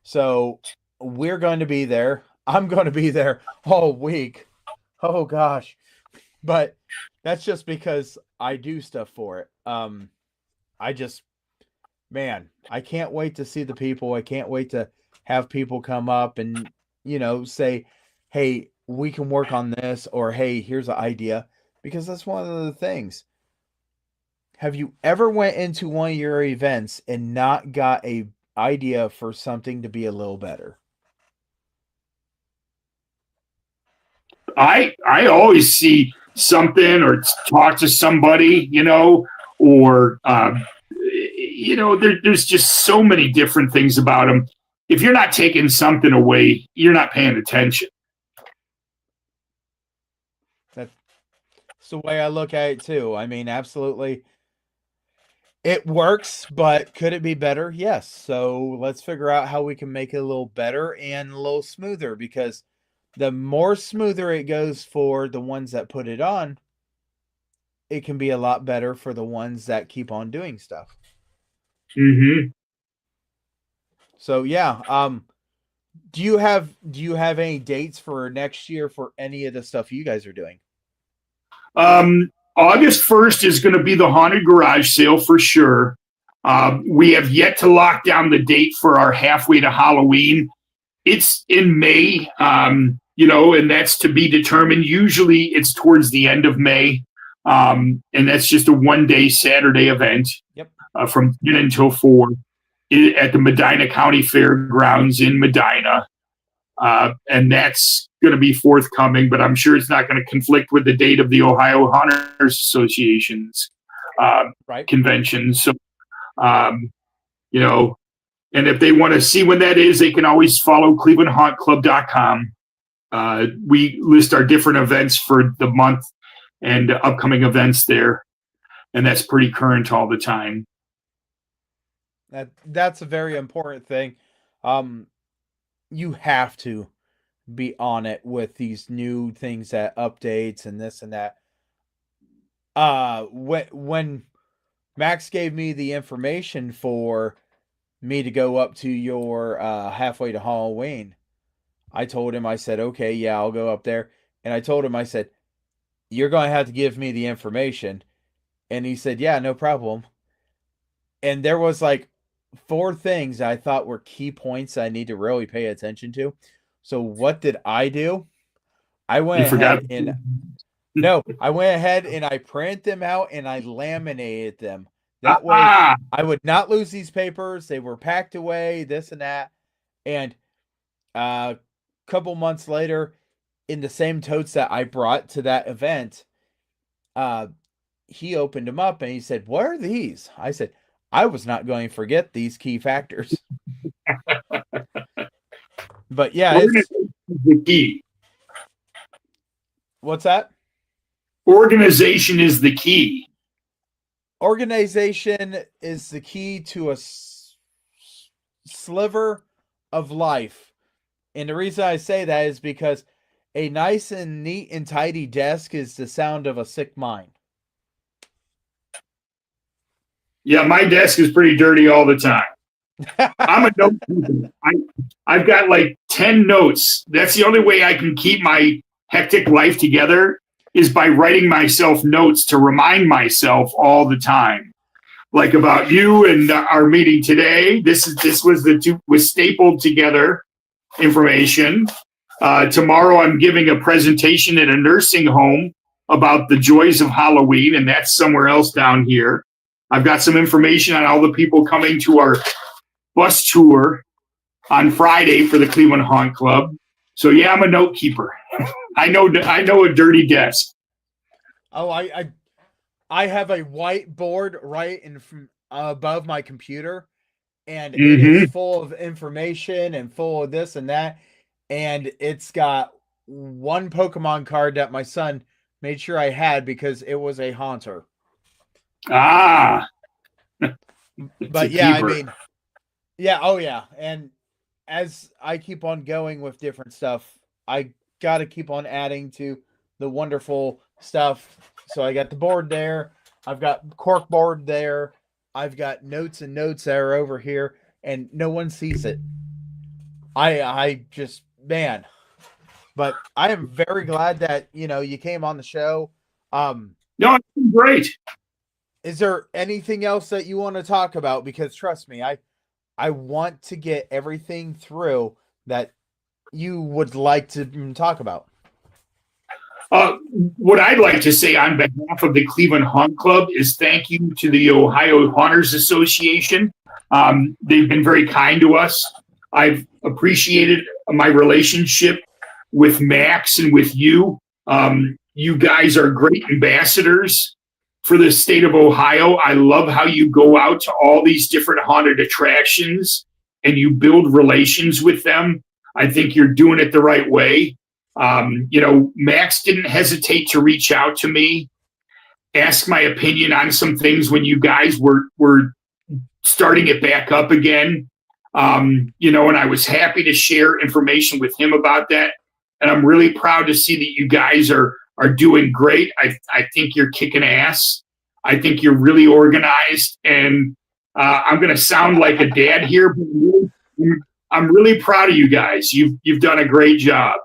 so we're going to be there. I'm going to be there all week. Oh gosh. But that's just because I do stuff for it. I can't wait to see the people. I can't wait to have people come up and, say, hey, we can work on this, or hey, here's an idea, because that's one of the things. Have you ever went into one of your events and not got a idea for something to be a little better? I always see something or talk to somebody, or, there's just so many different things about them. If you're not taking something away, you're not paying attention. That's the way I look at it too. I mean, absolutely. It works, but could it be better? Yes. So let's figure out how we can make it a little better and a little smoother, because the more smoother it goes for the ones that put it on, it can be a lot better for the ones that keep on doing stuff. Mm-hmm. So yeah, do you have any dates for next year for any of the stuff you guys are doing? August 1st is going to be the Haunted Garage Sale for sure. We have yet to lock down the date for our halfway to Halloween. It's in May, and that's to be determined. Usually it's towards the end of May, and that's just a one-day Saturday event. Yep. From 10 until 4 at the Medina County Fairgrounds in Medina. And that's going to be forthcoming, but I'm sure it's not going to conflict with the date of the Ohio Haunters Association's convention. So, and if they want to see when that is, they can always follow clevelandhauntclub.com. We list our different events for the month and upcoming events there, and that's pretty current all the time. That's a very important thing. You have to be on it with these new things that updates and this and that. When Max gave me the information for me to go up to your halfway to Halloween, I told him, I said, okay, yeah, I'll go up there. And I told him, I said, you're going to have to give me the information. And he said, yeah, no problem. And there was like 4 things I thought were key points I need to really pay attention to. So what did I do? I went ahead and I went ahead and I printed them out and I laminated them. That way I would not lose these papers. They were packed away, this and that. And a couple months later, in the same totes that I brought to that event, he opened them up and he said, what are these? I said, I was not going to forget these key factors. But yeah, it's the key. What's that? Organization is the key. Organization is the key to a sliver of life. And the reason I say that is because a nice and neat and tidy desk is the sound of a sick mind. Yeah, my desk is pretty dirty all the time. I'm a note keeper. I've got like 10 notes. That's the only way I can keep my hectic life together is by writing myself notes to remind myself all the time. Like about you and our meeting today. This was stapled together information. Tomorrow I'm giving a presentation at a nursing home about the joys of Halloween, and that's somewhere else down here. I've got some information on all the people coming to our bus tour on Friday for the Cleveland Haunt Club. So yeah, I'm a note keeper. I know a dirty desk. Oh, I have a whiteboard right in above my computer, and it is full of information and full of this and that. And it's got one Pokemon card that my son made sure I had because it was a haunter. Ah. But yeah, I mean, yeah, oh yeah. And as I keep on going with different stuff, I got to keep on adding to the wonderful stuff. So I got the board there. I've got cork board there. I've got notes and notes that are over here, and no one sees it. I just, man. But I am very glad that, you came on the show. No, it's been great. Is there anything else that you want to talk about? Because trust me, I want to get everything through that you would like to talk about. What I'd like to say on behalf of the Cleveland Haunt Club is thank you to the Ohio Haunters Association. They've been very kind to us. I've appreciated my relationship with Max and with you. You guys are great ambassadors for the state of Ohio. I love how you go out to all these different haunted attractions and you build relations with them. I think you're doing it the right way. Max didn't hesitate to reach out to me, ask my opinion on some things when you guys were starting it back up again. And I was happy to share information with him about that. And I'm really proud to see that you guys are doing great. I think you're kicking ass. I think you're really organized. And I'm going to sound like a dad here, but I'm really proud of you guys. You've done a great job.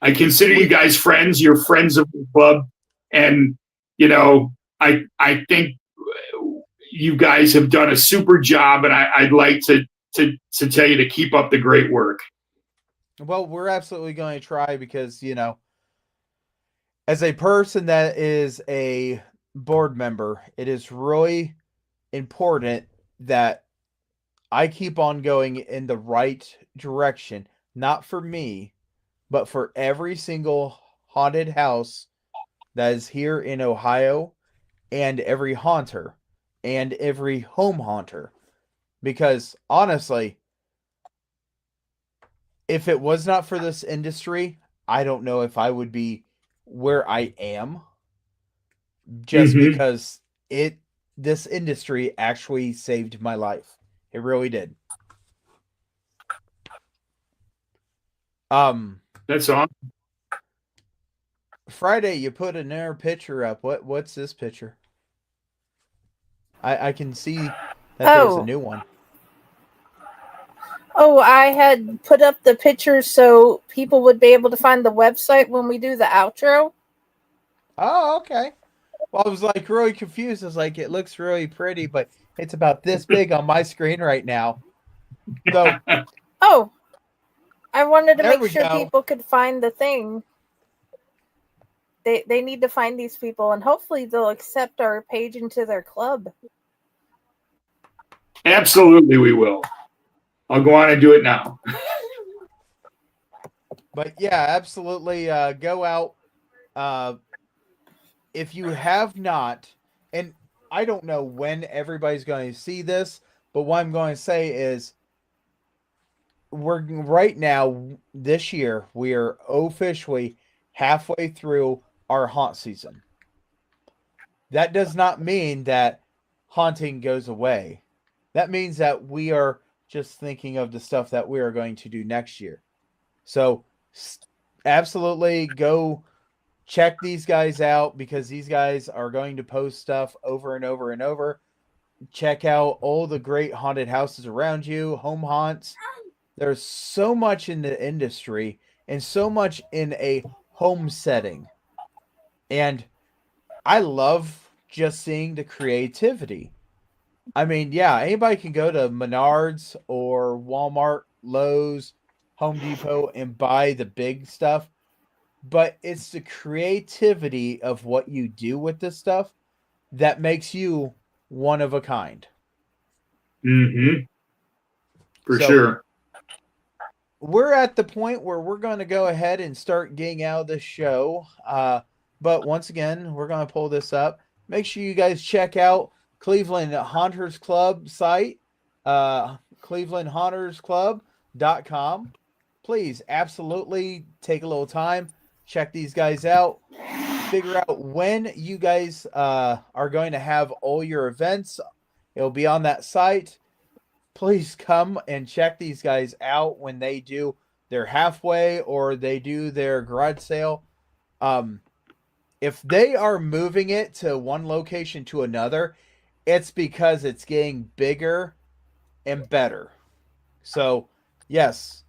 I consider you guys friends. You're friends of the club. And, I think you guys have done a super job. And I'd like to tell you to keep up the great work. Well, we're absolutely going to try because, as a person that is a board member, it is really important that I keep on going in the right direction, not for me, but for every single haunted house that is here in Ohio and every haunter and every home haunter. Because honestly, if it was not for this industry, I don't know if I would be where I am. Just because it this industry actually saved my life. It really did. That's awesome. Friday, you put another picture up. What's this picture? I can see that there's a new one. Oh, I had put up the picture so people would be able to find the website when we do the outro. Oh, okay. Well, I was like really confused. I was like, it looks really pretty, but it's about this big on my screen right now. So, oh, I wanted to There make we sure go. people could find the thing. They need to find these people, and hopefully they'll accept our page into their club. Absolutely, we will. I'll go on and do it now. but yeah, absolutely. Go out. If you have not, and I don't know when everybody's going to see this, but what I'm going to say is we're right now, this year, we are officially halfway through our haunt season. That does not mean that haunting goes away. That means that we are just thinking of the stuff that we are going to do next year. So absolutely go check these guys out because these guys are going to post stuff over and over and over. Check out all the great haunted houses around you, home haunts. There's so much in the industry and so much in a home setting. And I love just seeing the creativity. I mean, yeah, anybody can go to Menards or Walmart, Lowe's, Home Depot and buy the big stuff. But it's the creativity of what you do with this stuff that makes you one of a kind. Mm-hmm. For So, sure. We're at the point where we're going to go ahead and start getting out of the show. But once again, we're going to pull this up. Make sure you guys check out Cleveland Haunters Club site, clevelandhauntersclub.com. Please, absolutely take a little time. Check these guys out. Figure out when you guys are going to have all your events. It'll be on that site. Please come and check these guys out when they do their halfway or they do their garage sale. If they are moving it to one location to another, it's because it's getting bigger and better. So, yes,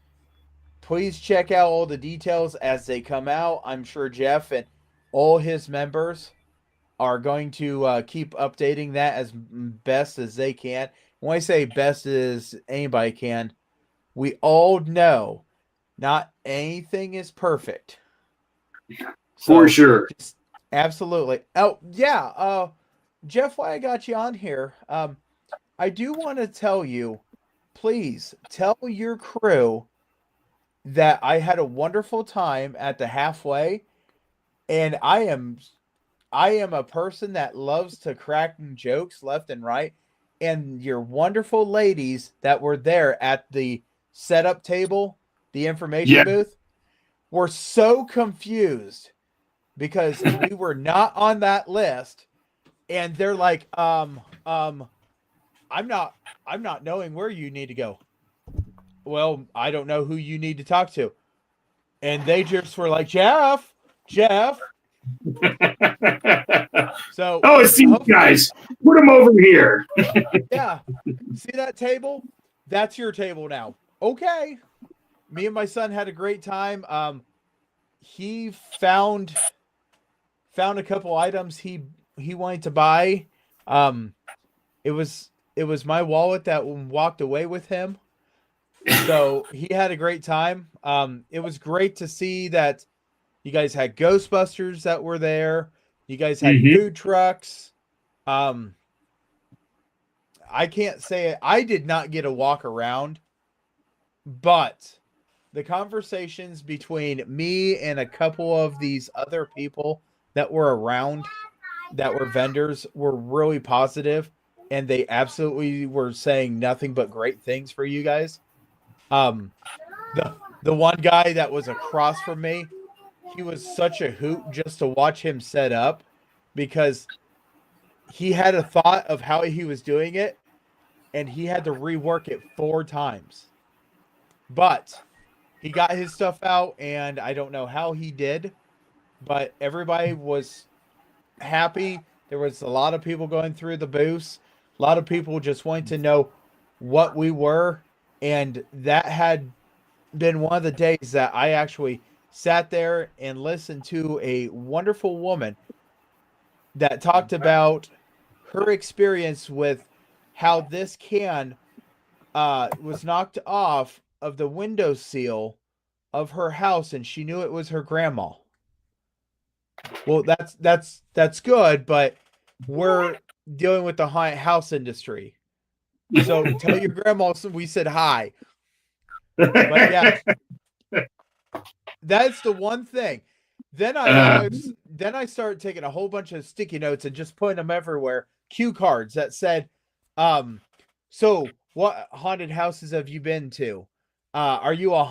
please check out all the details as they come out. I'm sure Jeff and all his members are going to keep updating that as best as they can. When I say best as anybody can, we all know not anything is perfect. For sure. Absolutely. Oh, yeah. Jeff, why I got you on here, I do want to tell you, please tell your crew that I had a wonderful time at the halfway, and I am a person that loves to crack jokes left and right, and your wonderful ladies that were there at the setup table, the information booth, were so confused because we were not on that list, and they're like, I'm not knowing where you need to go. Well, I don't know who you need to talk to. And they just were like, Jeff. So, it's these guys. Put them over here. Yeah. See that table? That's your table now. Okay. Me and my son had a great time. He found a couple items he wanted to buy. It was my wallet that walked away with him. So he had a great time. It was great to see that you guys had Ghostbusters that were there. You guys had food trucks. I can't say it. I did not get a walk around, but the conversations between me and a couple of these other people that were around that were vendors were really positive, and they absolutely were saying nothing but great things for you guys. The one guy that was across from me, he was such a hoot just to watch him set up because he had a thought of how he was doing it, and he had to rework it 4 times. But he got his stuff out, and I don't know how he did, but everybody was happy. There was a lot of people going through the booths. A lot of people just wanted to know what we were, and that had been one of the days that I actually sat there and listened to a wonderful woman that talked about her experience with how this can was knocked off of the windowsill of her house, and she knew it was her grandma. Well, that's good, but we're dealing with the haunted house industry. So tell your grandma we said hi. But yeah, that's the one thing. Then I started taking a whole bunch of sticky notes and just putting them everywhere. Cue cards that said, so what haunted houses have you been to? Are you a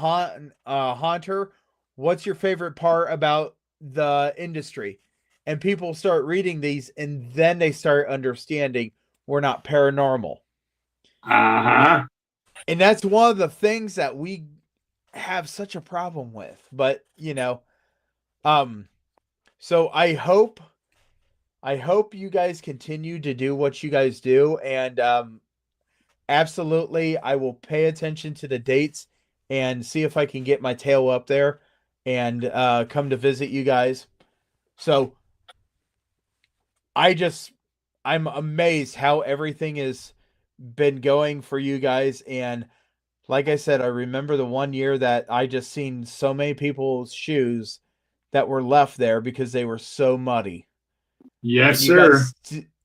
haunter? What's your favorite part about the industry? And people start reading these, and then they start understanding we're not paranormal. Uh-huh. And that's one of the things that we have such a problem with. But, so I hope you guys continue to do what you guys do, and absolutely I will pay attention to the dates and see if I can get my tail up there and come to visit you guys. So I'm amazed how everything has been going for you guys. And like I said, I remember the one year that I just seen so many people's shoes that were left there because they were so muddy. Yes, sir.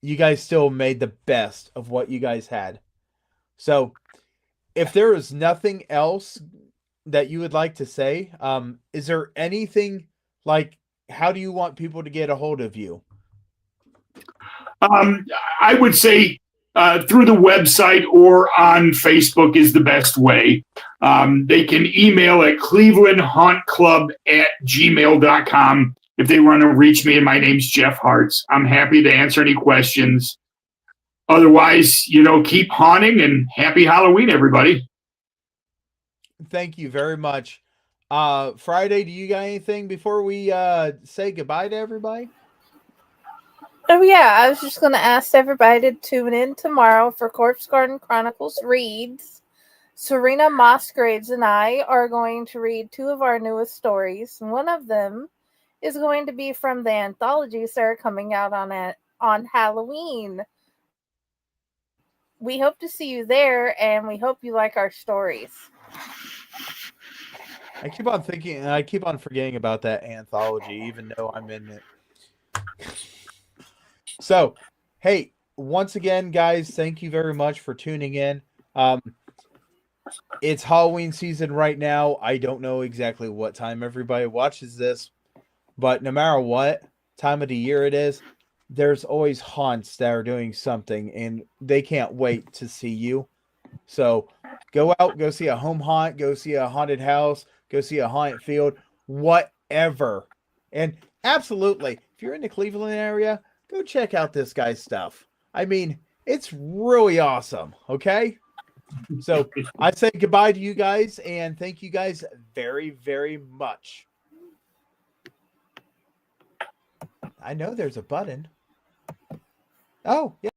You guys still made the best of what you guys had. So if there is nothing else that you would like to say, is there anything like, how do you want people to get a hold of you? I would say through the website or on Facebook is the best way. They can email at clevelandhauntclub@gmail.com if they want to reach me, and my name's Jeff Hartz. I'm happy to answer any questions. Otherwise, keep haunting, and happy Halloween, everybody. Thank you very much. Friday, do you got anything before we say goodbye to everybody? Oh yeah, I was just going to ask everybody to tune in tomorrow for Corpse Garden Chronicles Reads. Serena Mosgraves and I are going to read 2 of our newest stories. One of them is going to be from the anthologies that are coming out on Halloween. We hope to see you there, and we hope you like our stories. I keep on thinking, and I keep on forgetting about that anthology, even though I'm in it. So, hey, once again, guys, thank you very much for tuning in. It's Halloween season right now. I don't know exactly what time everybody watches this, but no matter what time of the year it is, there's always haunts that are doing something, and they can't wait to see you. So go out, go see a home haunt, go see a haunted house, go see a haunted field, whatever. And absolutely, if you're in the Cleveland area, go check out this guy's stuff. I mean, it's really awesome, okay? So I say goodbye to you guys, and thank you guys very, very much. I know there's a button. Oh, yeah.